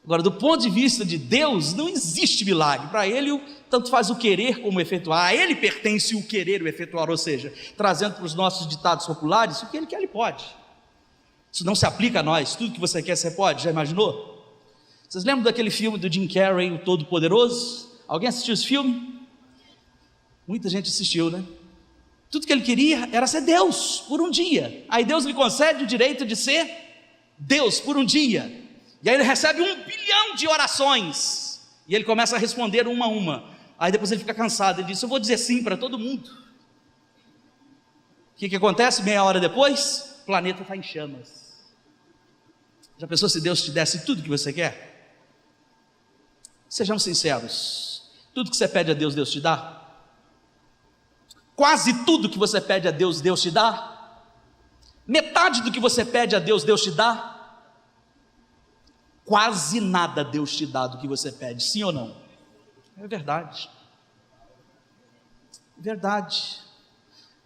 Agora, do ponto de vista de Deus, não existe milagre. Para Ele, tanto faz o querer como o efetuar. A Ele pertence o querer e o efetuar, ou seja, trazendo para os nossos ditados populares, o que Ele quer, Ele pode. Isso não se aplica a nós. Tudo que você quer, você pode. Já imaginou? Vocês lembram daquele filme do Jim Carrey, O Todo-Poderoso? Alguém assistiu esse filme? Muita gente assistiu, né? Tudo que ele queria era ser Deus por um dia. Aí Deus lhe concede o direito de ser Deus por um dia. E aí ele recebe 1 bilhão de orações, e ele começa a responder uma a uma. Aí depois ele fica cansado, ele diz: eu vou dizer sim para todo mundo. O que acontece? Meia hora depois, o planeta está em chamas. Já pensou se Deus te desse tudo que você quer? Sejamos sinceros, tudo que você pede a Deus, Deus te dá? Quase tudo que você pede a Deus, Deus te dá? Metade do que você pede a Deus, Deus te dá? Quase nada Deus te dá do que você pede, sim ou não? É verdade. Verdade.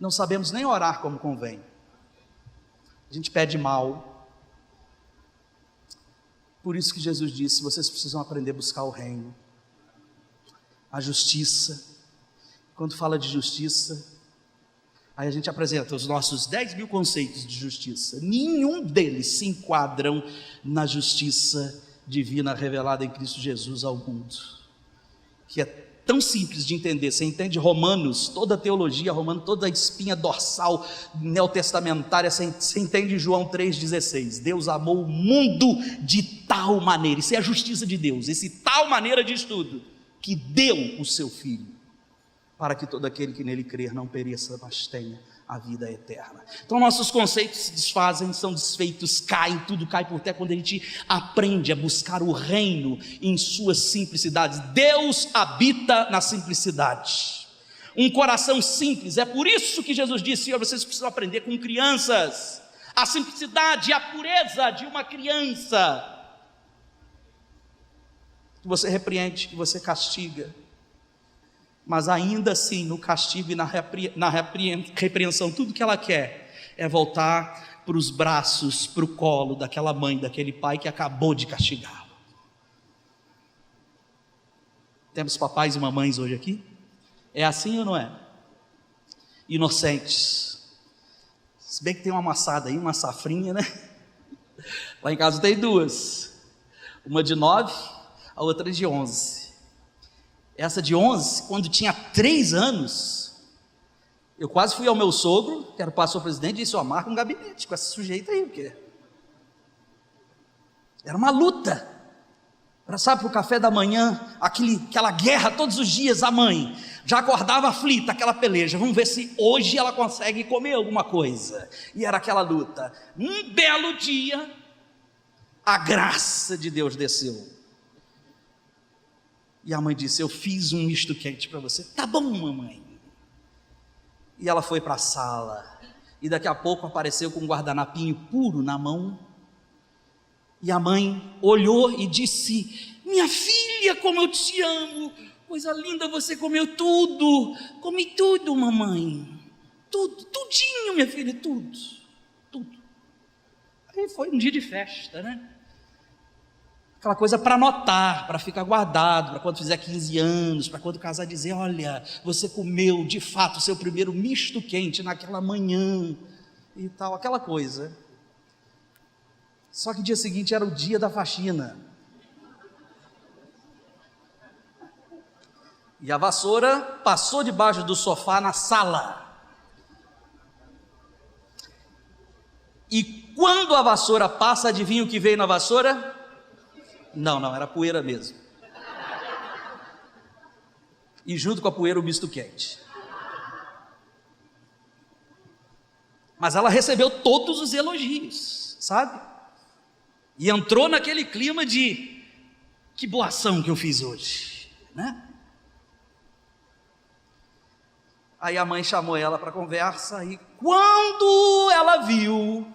Não sabemos nem orar como convém. A gente pede mal. Por isso que Jesus disse: vocês precisam aprender a buscar o reino, a justiça. Quando fala de justiça, aí a gente apresenta os nossos 10 mil conceitos de justiça. Nenhum deles se enquadram na justiça divina revelada em Cristo Jesus ao mundo, que é tão simples de entender. Você entende Romanos, toda a teologia romana, toda a espinha dorsal neotestamentária, você entende João 3,16. Deus amou o mundo de tal maneira, isso é a justiça de Deus, esse tal maneira diz tudo, que deu o seu Filho, para que todo aquele que nele crer não pereça, mas tenha a vida eterna. Então nossos conceitos se desfazem, são desfeitos, caem, tudo cai por terra quando a gente aprende a buscar o reino em suas simplicidades. Deus habita na simplicidade, um coração simples. É por isso que Jesus disse: vocês precisam aprender com crianças, a simplicidade e a pureza de uma criança, que você repreende, que você castiga, mas ainda assim, no castigo e na repreensão, tudo que ela quer é voltar para os braços, para o colo daquela mãe, daquele pai que acabou de castigá-lo. Temos papais e mamães hoje aqui? É assim ou não é? Inocentes. Se bem que tem uma amassada aí, uma safrinha, né? Lá em casa tem 2. Uma de 9, a outra de 11. Essa de 11, quando tinha 3 anos, eu quase fui ao meu sogro, que era o pastor presidente, e disse: marca um gabinete com essa sujeita aí, porque era uma luta, para o café da manhã, aquela guerra todos os dias. A mãe já acordava aflita, aquela peleja, vamos ver se hoje ela consegue comer alguma coisa, e era aquela luta. Um belo dia, a graça de Deus desceu, e a mãe disse: eu fiz um misto quente para você. Tá bom, mamãe. E ela foi para a sala, e daqui a pouco apareceu com um guardanapinho puro na mão, e a mãe olhou e disse: minha filha, como eu te amo, coisa linda, você comeu tudo. Comi tudo, mamãe, tudo, tudinho, minha filha, tudo. E foi um dia de festa, né? Aquela coisa para anotar, para ficar guardado, para quando fizer 15 anos, para quando casar dizer, olha, você comeu de fato o seu primeiro misto quente naquela manhã e tal, aquela coisa. Só que dia seguinte era o dia da faxina. E a vassoura passou debaixo do sofá na sala. E quando a vassoura passa, adivinha o que veio na vassoura? Não, era poeira mesmo. E junto com a poeira o misto quente. Mas ela recebeu todos os elogios, sabe? E entrou naquele clima de que boa ação que eu fiz hoje, né? Aí a mãe chamou ela para conversa e quando ela viu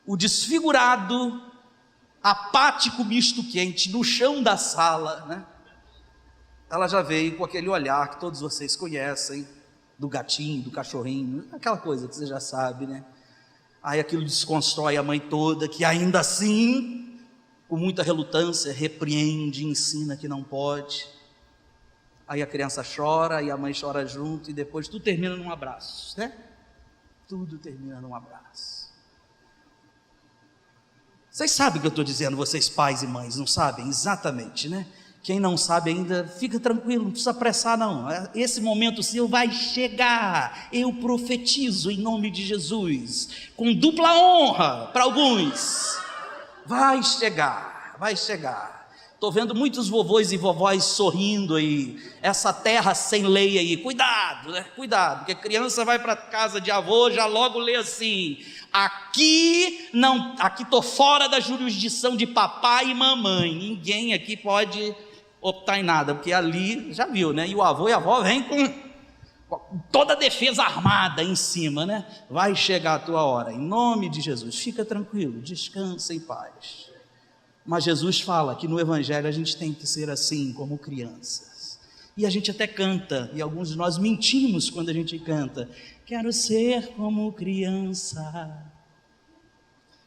o desfigurado, apático misto quente no chão da sala, né? Ela já veio com aquele olhar que todos vocês conhecem, do gatinho, do cachorrinho, aquela coisa que você já sabe, né? Aí aquilo desconstrói a mãe toda, que ainda assim, com muita relutância, repreende, ensina que não pode. Aí a criança chora, e a mãe chora junto, e depois tudo termina num abraço, né? Tudo termina num abraço. Vocês sabem o que eu estou dizendo, vocês pais e mães, não sabem? Exatamente, né? Quem não sabe ainda, fica tranquilo, não precisa apressar não. Esse momento seu vai chegar, eu profetizo em nome de Jesus, com dupla honra para alguns. Vai chegar, vai chegar. Estou vendo muitos vovôs e vovós sorrindo aí, essa terra sem lei aí, cuidado, né? Cuidado, porque a criança vai para casa de avô, já logo lê assim, aqui estou fora da jurisdição de papai e mamãe, ninguém aqui pode optar em nada, porque ali, já viu, né? E o avô e a avó vêm com toda a defesa armada em cima, né? Vai chegar a tua hora, em nome de Jesus, fica tranquilo, descansa em paz. Mas Jesus fala que no Evangelho a gente tem que ser assim, como crianças. E a gente até canta, e alguns de nós mentimos quando a gente canta. Quero ser como criança,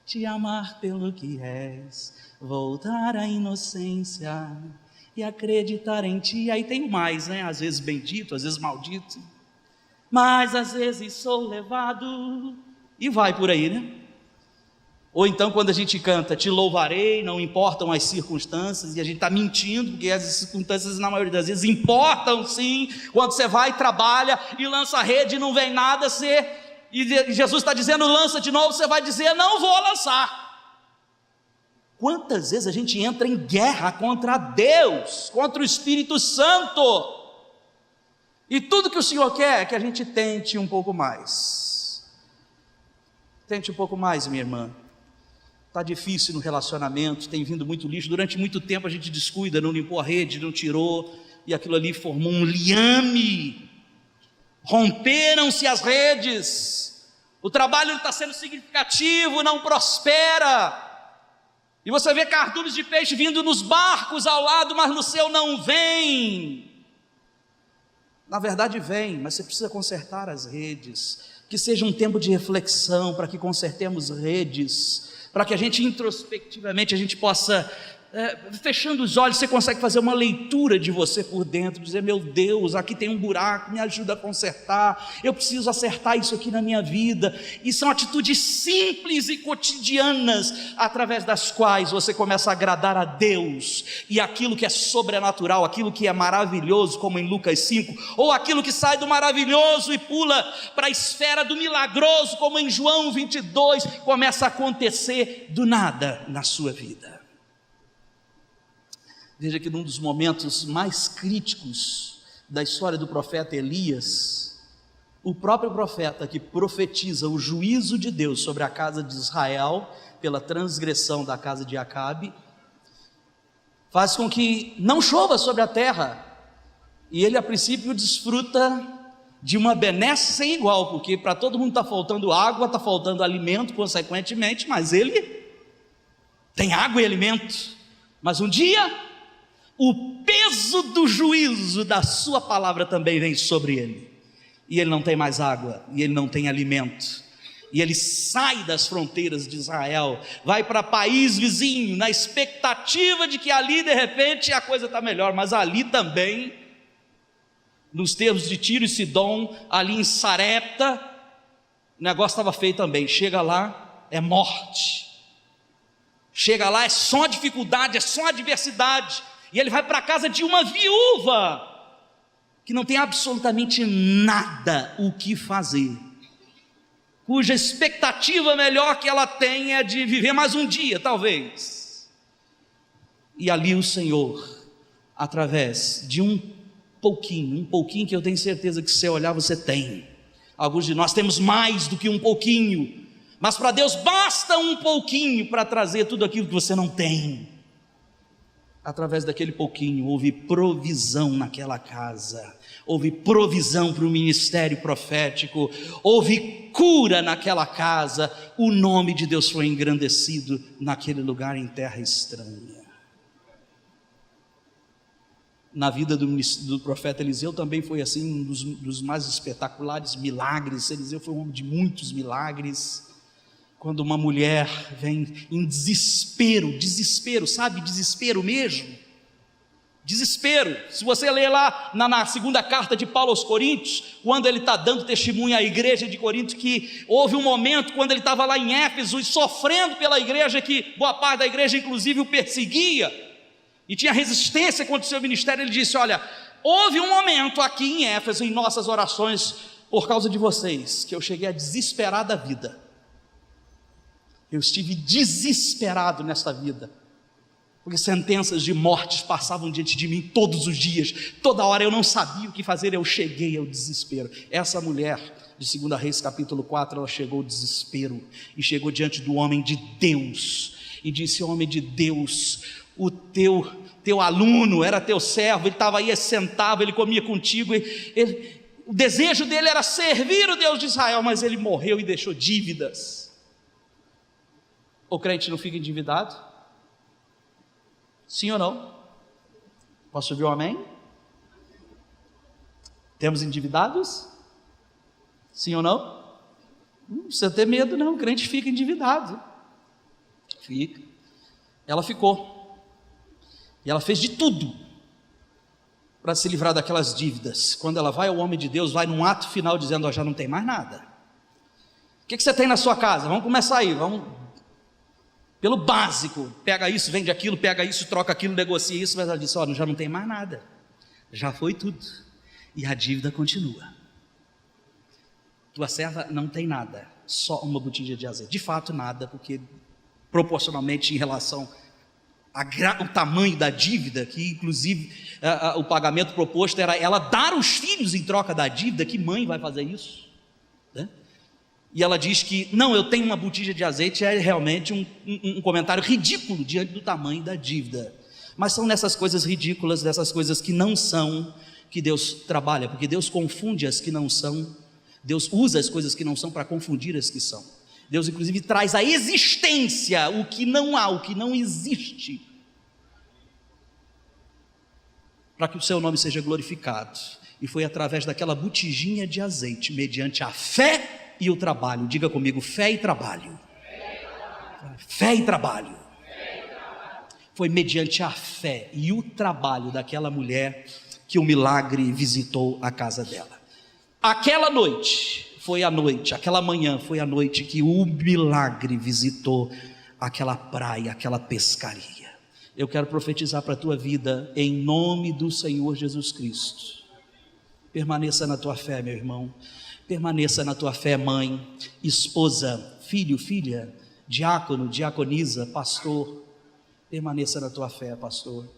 te amar pelo que és, voltar à inocência e acreditar em ti. Aí tem mais, né? Às vezes bendito, às vezes maldito. Mas às vezes sou levado, e vai por aí, né? Ou então quando a gente canta, te louvarei, não importam as circunstâncias, e a gente está mentindo, porque as circunstâncias na maioria das vezes importam sim, quando você vai, trabalha e lança a rede e não vem nada, e Jesus está dizendo lança de novo, você vai dizer não vou lançar. Quantas vezes a gente entra em guerra contra Deus, contra o Espírito Santo, e tudo que o Senhor quer é que a gente tente um pouco mais. Tente um pouco mais, minha irmã. Está difícil no relacionamento, tem vindo muito lixo, durante muito tempo a gente descuida, não limpou a rede, não tirou, e aquilo ali formou um liame, romperam-se as redes, o trabalho está sendo significativo, não prospera, e você vê cardumes de peixe vindo nos barcos ao lado, mas no seu não vem. Na verdade vem, mas você precisa consertar as redes, que seja um tempo de reflexão, para que consertemos redes, para que a gente introspectivamente, a gente possa, fechando os olhos, você consegue fazer uma leitura de você por dentro, dizer, meu Deus, aqui tem um buraco, me ajuda a consertar, eu preciso acertar isso aqui na minha vida, e são atitudes simples e cotidianas, através das quais você começa a agradar a Deus, e aquilo que é sobrenatural, aquilo que é maravilhoso, como em Lucas 5, ou aquilo que sai do maravilhoso e pula para a esfera do milagroso, como em João 22, começa a acontecer do nada na sua vida. Veja que num dos momentos mais críticos da história do profeta Elias, o próprio profeta que profetiza o juízo de Deus sobre a casa de Israel, pela transgressão da casa de Acabe, faz com que não chova sobre a terra, e ele a princípio desfruta de uma benesse sem igual, porque para todo mundo está faltando água, está faltando alimento consequentemente, mas ele tem água e alimento, mas um dia o peso do juízo da sua palavra também vem sobre ele, e ele não tem mais água, e ele não tem alimento, E ele sai das fronteiras de Israel, vai para país vizinho, na expectativa de que ali de repente a coisa está melhor, mas ali também, nos termos de Tiro e Sidom, ali em Sarepta, o negócio estava feio também. Chega lá, é morte, chega lá, é só dificuldade, é só adversidade, e ele vai para a casa de uma viúva, que não tem absolutamente nada o que fazer, cuja expectativa melhor que ela tem é de viver mais um dia, talvez. E ali o Senhor, através de um pouquinho que eu tenho certeza que se você olhar você tem, alguns de nós temos mais do que um pouquinho, mas para Deus basta um pouquinho para trazer tudo aquilo que você não tem. Através daquele pouquinho houve provisão naquela casa, houve provisão para o ministério profético, houve cura naquela casa, o nome de Deus foi engrandecido naquele lugar em terra estranha. Na vida do profeta Eliseu também foi assim, um dos mais espetaculares milagres. Eliseu foi um homem de muitos milagres. Quando uma mulher vem em desespero, sabe, desespero mesmo, desespero. Se você ler lá na segunda carta de Paulo aos Coríntios, quando ele está dando testemunho à igreja de Corinto, que houve um momento quando ele estava lá em Éfeso e sofrendo pela igreja, que boa parte da igreja inclusive o perseguia, e tinha resistência contra o seu ministério, ele disse: olha, houve um momento aqui em Éfeso, em nossas orações, por causa de vocês, que eu cheguei a desesperar da vida. Eu estive desesperado nesta vida, porque sentenças de mortes passavam diante de mim todos os dias, toda hora eu não sabia o que fazer, eu cheguei ao desespero. Essa mulher de 2 Reis capítulo 4, ela chegou ao desespero, e chegou diante do homem de Deus, e disse: homem de Deus, o teu aluno era teu servo, ele estava aí, sentava, ele comia contigo, o desejo dele era servir o Deus de Israel, mas ele morreu e deixou dívidas. O crente não fica endividado? Sim ou não? Posso ouvir um amém? Temos endividados? Sim ou não? Não precisa ter medo não, o crente fica endividado. Fica. Ela ficou. E ela fez de tudo para se livrar daquelas dívidas. Quando ela vai ao homem de Deus, vai num ato final dizendo: já não tem mais nada. O que você tem na sua casa? Vamos começar aí, vamos pelo básico, pega isso, vende aquilo, pega isso, troca aquilo, negocia isso. Mas ela disse: olha, já não tem mais nada, já foi tudo, e a dívida continua. Tua serva não tem nada, só uma botija de azeite. De fato nada, porque proporcionalmente em relação ao tamanho da dívida, que inclusive o pagamento proposto era ela dar os filhos em troca da dívida. Que mãe vai fazer isso, né? E ela diz que não, eu tenho uma botija de azeite. É realmente um comentário ridículo diante do tamanho da dívida. Mas são nessas coisas ridículas, dessas coisas que não são, que Deus trabalha, porque Deus confunde as que não são. Deus usa as coisas que não são para confundir as que são. Deus inclusive traz à existência o que não há, o que não existe, para que o seu nome seja glorificado. E foi através daquela botijinha de azeite, mediante a fé e o trabalho. Diga comigo: fé e trabalho. Fé e trabalho. Foi mediante a fé e o trabalho daquela mulher que o milagre visitou a casa dela. Aquela noite foi a noite, aquela manhã foi a noite que o milagre visitou aquela praia, aquela pescaria. Eu quero profetizar para a tua vida em nome do Senhor Jesus Cristo. Permaneça na tua fé, meu irmão. Permaneça na tua fé, mãe, esposa, filho, filha, diácono, diaconisa, pastor. Permaneça na tua fé, pastor.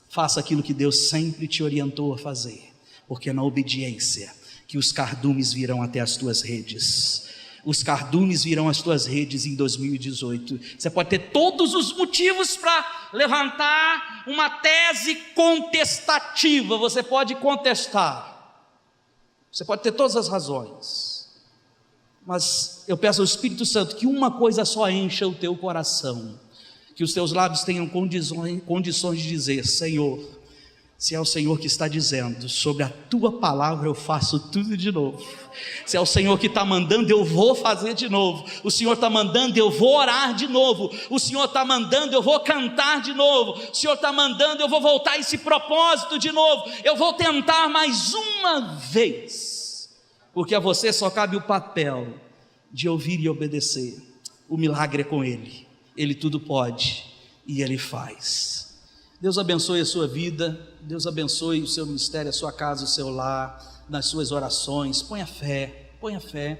Faça aquilo que Deus sempre te orientou a fazer, porque é na obediência que os cardumes virão até as tuas redes. Os cardumes virão às tuas redes em 2018. Você pode ter todos os motivos para levantar uma tese contestativa. Você pode contestar. Você pode ter todas as razões. Mas eu peço ao Espírito Santo que uma coisa só encha o teu coração. Que os teus lábios tenham condições de dizer: Senhor, Se é o Senhor que está dizendo, sobre a tua palavra eu faço tudo de novo. Se é o Senhor que está mandando, eu vou fazer de novo. O Senhor está mandando, eu vou orar de novo. O Senhor está mandando, eu vou cantar de novo. O Senhor está mandando, eu vou voltar a esse propósito de novo. Eu vou tentar mais uma vez. Porque a você só cabe o papel de ouvir e obedecer. O milagre é com Ele. Ele tudo pode e Ele faz. Deus abençoe a sua vida, Deus abençoe o seu ministério, a sua casa, o seu lar, nas suas orações. Ponha fé, ponha fé.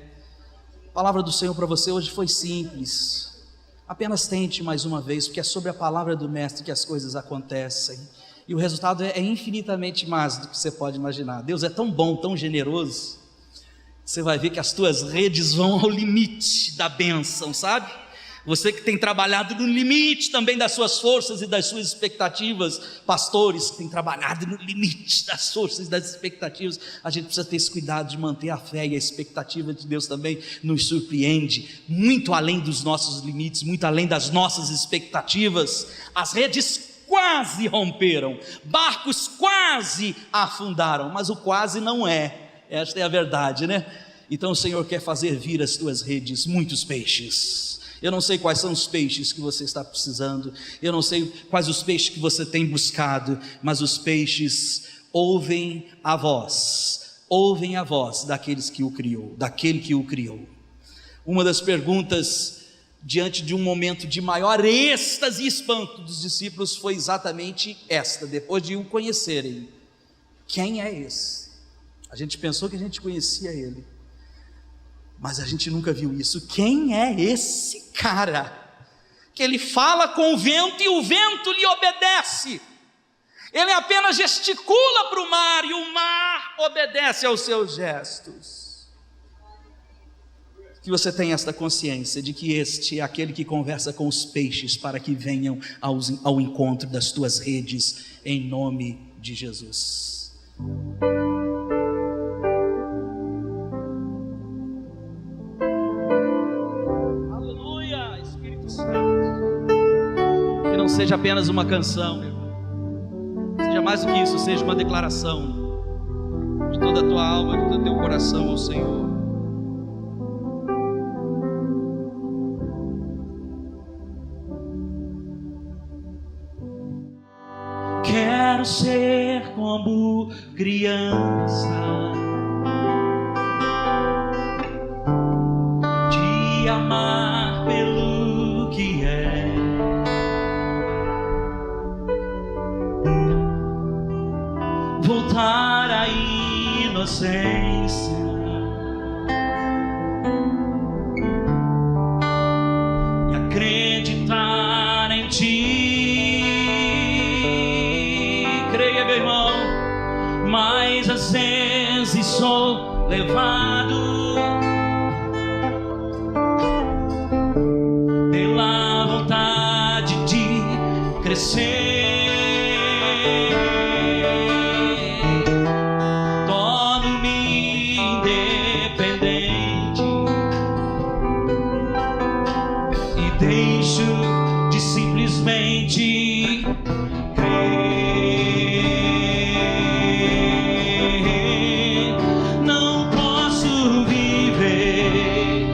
A palavra do Senhor para você hoje foi simples. Apenas tente mais uma vez, porque é sobre a palavra do Mestre que as coisas acontecem. E o resultado é infinitamente mais do que você pode imaginar. Deus é tão bom, tão generoso. Você vai ver que as tuas redes vão ao limite da bênção, sabe? Você que tem trabalhado no limite também das suas forças e das suas expectativas, pastores que têm trabalhado no limite das forças e das expectativas, a gente precisa ter esse cuidado de manter a fé, e a expectativa de Deus também nos surpreende, muito além dos nossos limites, muito além das nossas expectativas. As redes quase romperam, barcos quase afundaram, mas o quase não é, esta é a verdade, né? Então o Senhor quer fazer vir as tuas redes muitos peixes. Eu não sei quais são os peixes que você está precisando, eu não sei quais os peixes que você tem buscado, mas os peixes ouvem a voz daqueles que o criou, daquele que o criou. Uma das perguntas diante de um momento de maior êxtase e espanto dos discípulos foi exatamente esta, depois de o conhecerem: quem é esse? A gente pensou que a gente conhecia ele, mas a gente nunca viu isso. Quem é esse cara? Que ele fala com o vento e o vento lhe obedece. Ele apenas gesticula para o mar e o mar obedece aos seus gestos. Que você tenha esta consciência de que este é aquele que conversa com os peixes para que venham ao encontro das tuas redes, em nome de Jesus. Que não seja apenas uma canção, seja mais do que isso, seja uma declaração de toda a tua alma, de todo o teu coração ao Senhor. Quero ser como criança, te amar pelo que é, voltar à inocência e acreditar em ti. Creia, meu irmão, mas às vezes sou levado pela vontade de crescer. Torno-me independente e deixo de simplesmente crer. Não posso viver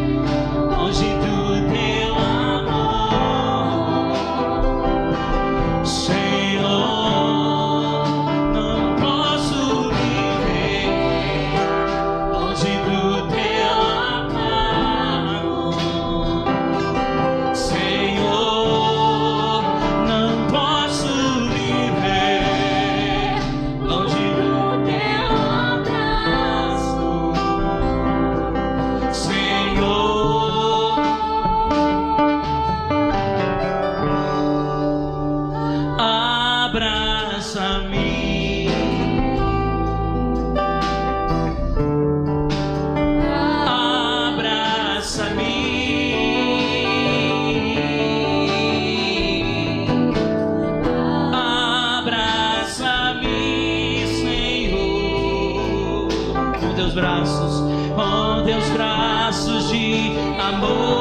longe do teu amor, Senhor. Não posso viver longe do teu amor, Senhor. Não posso viver longe do teu abraço, Senhor. Abraça-me, abraça-me, Senhor, com teus braços de amor.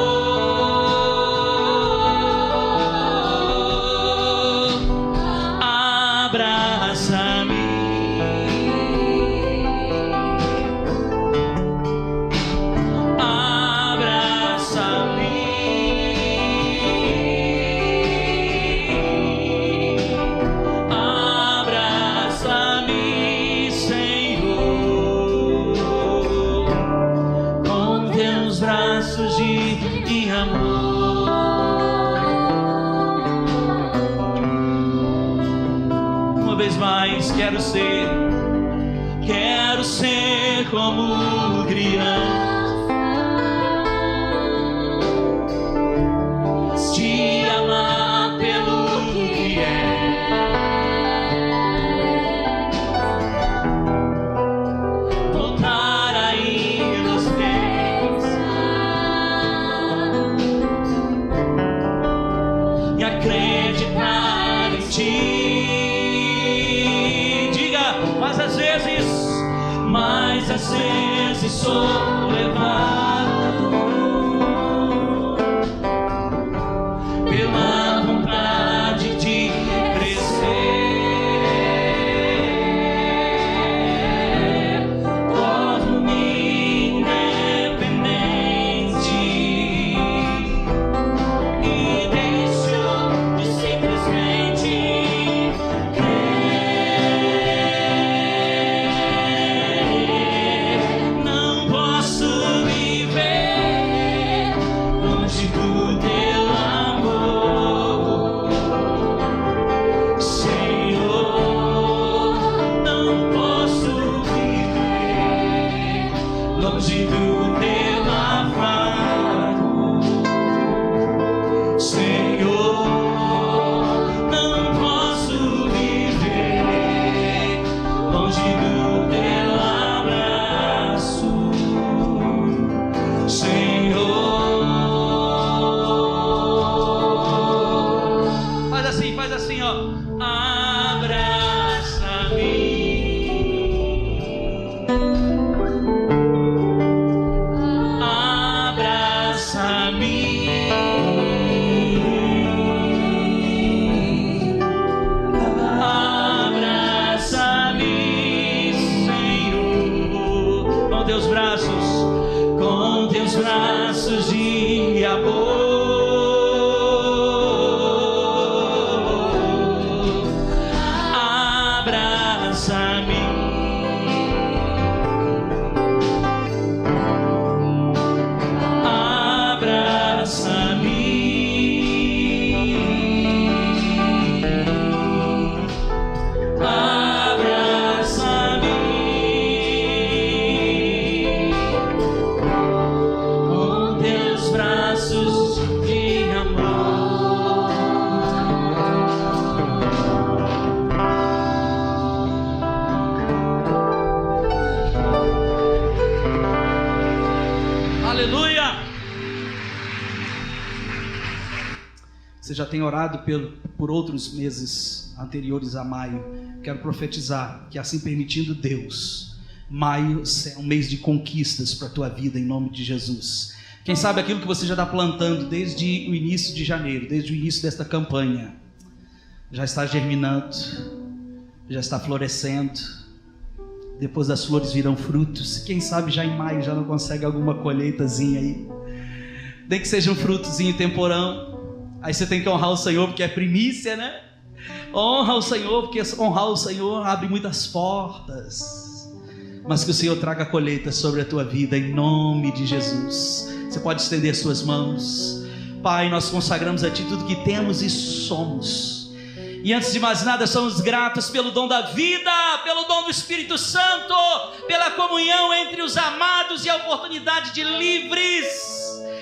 Abraça-me, braços de amor. Uma vez mais, quero ser como criança, te amar pelo que voltar ainda aos pés e acreditar em ti. Diga, mas às vezes sou levado pela vontade de crescer, torno-me independente e deixo de simplesmente longe do teu amparo, Senhor, não posso viver longe do teu abraço, Senhor. Faz assim, ó. Abraça-me. Com teus braços de amor, abraça-me, abraça-me, aleluia! Você já tem orado por outros meses anteriores a maio. Quero profetizar que, assim permitindo Deus, maio será um mês de conquistas para a tua vida, em nome de Jesus. Quem sabe aquilo que você já está plantando desde o início de janeiro, desde o início desta campanha, já está germinando, já está florescendo. Depois das flores virão frutos. Quem sabe já em maio já não consegue alguma colheitazinha aí, nem que seja um frutozinho temporão. Aí você tem que honrar o Senhor, porque é primícia, né? Honra o Senhor, porque honrar o Senhor abre muitas portas. Mas que o Senhor traga colheita sobre a tua vida, em nome de Jesus. Você pode estender suas mãos. Pai, nós consagramos a Ti tudo que temos e somos. E antes de mais nada, somos gratos pelo dom da vida, pelo dom do Espírito Santo, pela comunhão entre os amados e a oportunidade de livres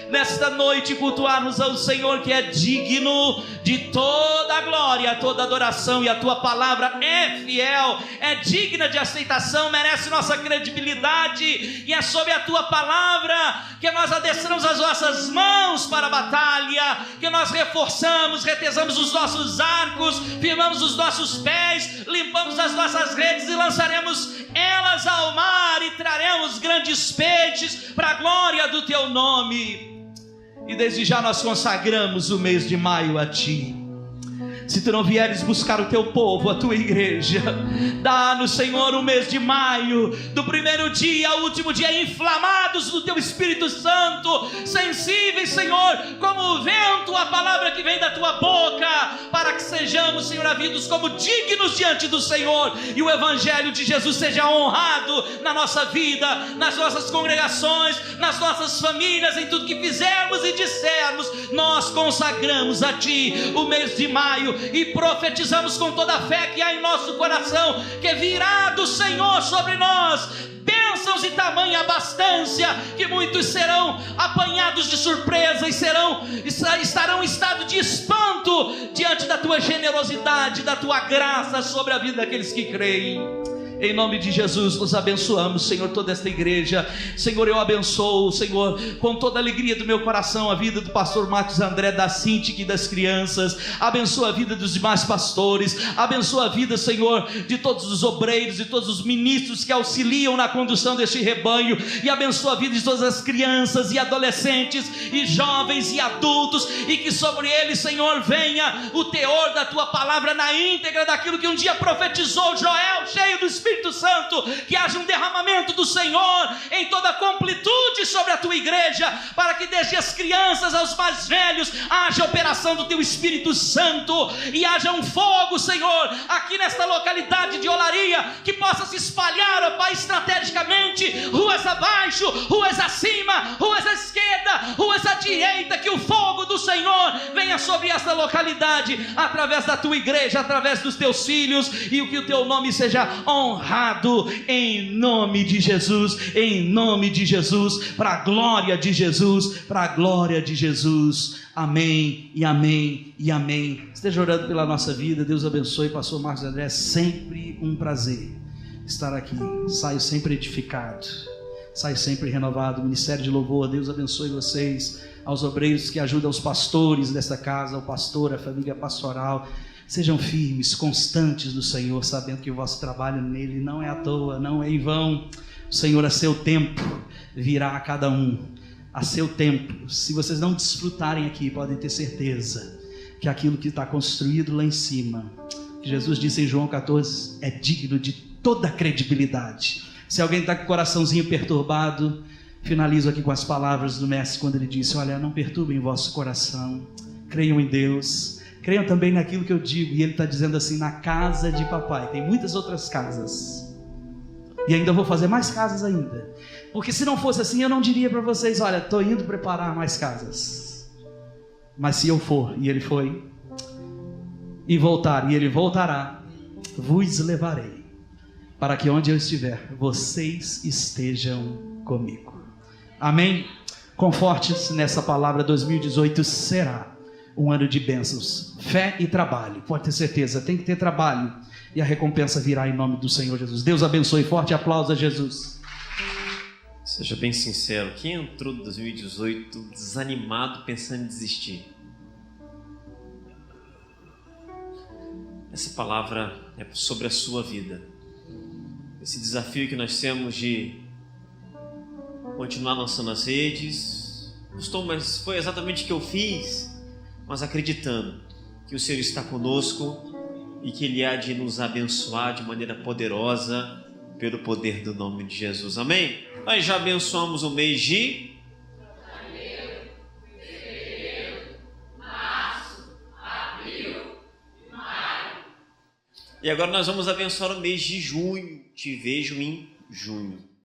nesta noite cultuarmos ao Senhor, que é digno de toda a glória, toda a adoração, e a Tua palavra é fiel, é digna de aceitação, merece nossa credibilidade, e é sob a Tua palavra que nós adestramos as nossas mãos para a batalha, que nós reforçamos, retesamos os nossos arcos, firmamos os nossos pés, limpamos as nossas redes e lançaremos elas ao mar e traremos grandes peixes para a glória do Teu nome. E desde já nós consagramos o mês de maio a Ti. se tu não vieres buscar o teu povo, a tua igreja. Dá-nos, Senhor, o mês de maio, do primeiro dia ao último dia, inflamados do teu Espírito Santo, sensíveis, Senhor, como o vento, a palavra que vem da tua boca, para que sejamos, Senhor, havidos como dignos diante do Senhor, e o Evangelho de Jesus seja honrado na nossa vida, nas nossas congregações, nas nossas famílias, em tudo que fizermos e dissermos. Nós consagramos a Ti o mês de maio e profetizamos com toda a fé que há em nosso coração, que virá do Senhor sobre nós bênçãos e tamanha abastança, que muitos serão apanhados de surpresa e estarão em estado de espanto diante da Tua generosidade, da Tua graça sobre a vida daqueles que creem. Em nome de Jesus, nos abençoamos, Senhor, toda esta igreja. Senhor, eu abençoo, Senhor, com toda a alegria do meu coração, a vida do pastor Marcos André, da Cintiq e das crianças. Abençoa a vida dos demais pastores. Abençoa a vida, Senhor, de todos os obreiros e todos os ministros que auxiliam na condução deste rebanho. E abençoa a vida de todas as crianças e adolescentes e jovens e adultos, e que sobre eles, Senhor, venha o teor da Tua palavra na íntegra, daquilo que um dia profetizou Joel, cheio do Espírito Santo. Que haja um derramamento do Senhor em toda a completude sobre a Tua igreja, para que desde as crianças aos mais velhos haja operação do Teu Espírito Santo, e haja um fogo, Senhor, aqui nesta localidade de Olaria, que possa se espalhar, ó Pai, estrategicamente, ruas abaixo, ruas acima, ruas à esquerda, ruas à direita, que o fogo do Senhor venha sobre esta localidade, através da Tua igreja, através dos Teus filhos, e que o Teu nome seja honrado em nome de Jesus, em nome de Jesus, para a glória de Jesus, para a glória de Jesus. Amém e amém e amém. Esteja orando pela nossa vida. Deus abençoe. Pastor Marcos André, sempre um prazer estar aqui. Saio sempre edificado, saio sempre renovado. Ministério de Louvor, Deus abençoe vocês, aos obreiros que ajudam os pastores desta casa, ao pastor, a família pastoral. Sejam firmes, constantes no Senhor, sabendo que o vosso trabalho nele não é à toa, não é em vão. O Senhor, a seu tempo, virá a cada um, a seu tempo. Se vocês não desfrutarem aqui, podem ter certeza que aquilo que está construído lá em cima, que Jesus disse em João 14, é digno de toda credibilidade. Se alguém está com o coraçãozinho perturbado, finalizo aqui com as palavras do Mestre, quando ele disse: olha, não perturbem o vosso coração, creiam em Deus, creiam também naquilo que eu digo. E ele está dizendo assim: na casa de papai tem muitas outras casas, e ainda vou fazer mais casas ainda, porque se não fosse assim eu não diria para vocês: olha, estou indo preparar mais casas. Mas se eu for, e ele foi, e voltar, e ele voltará, vos levarei, para que onde eu estiver, vocês estejam comigo. Amém? Conforte-se nessa palavra. 2018 será um ano de bênçãos, fé e trabalho. Pode ter certeza, tem que ter trabalho, e a recompensa virá em nome do Senhor Jesus. Deus abençoe. Forte aplauso a Jesus. Seja bem sincero, quem entrou em 2018 desanimado, pensando em desistir? Essa palavra é sobre a sua vida. Esse desafio que nós temos de continuar lançando as redes. Gostou, mas foi exatamente o que eu fiz. Mas acreditando que o Senhor está conosco e que Ele há de nos abençoar de maneira poderosa pelo poder do nome de Jesus. Amém? Nós já abençoamos o mês de janeiro, fevereiro, março, abril e maio. E agora nós vamos abençoar o mês de junho. Te vejo em junho.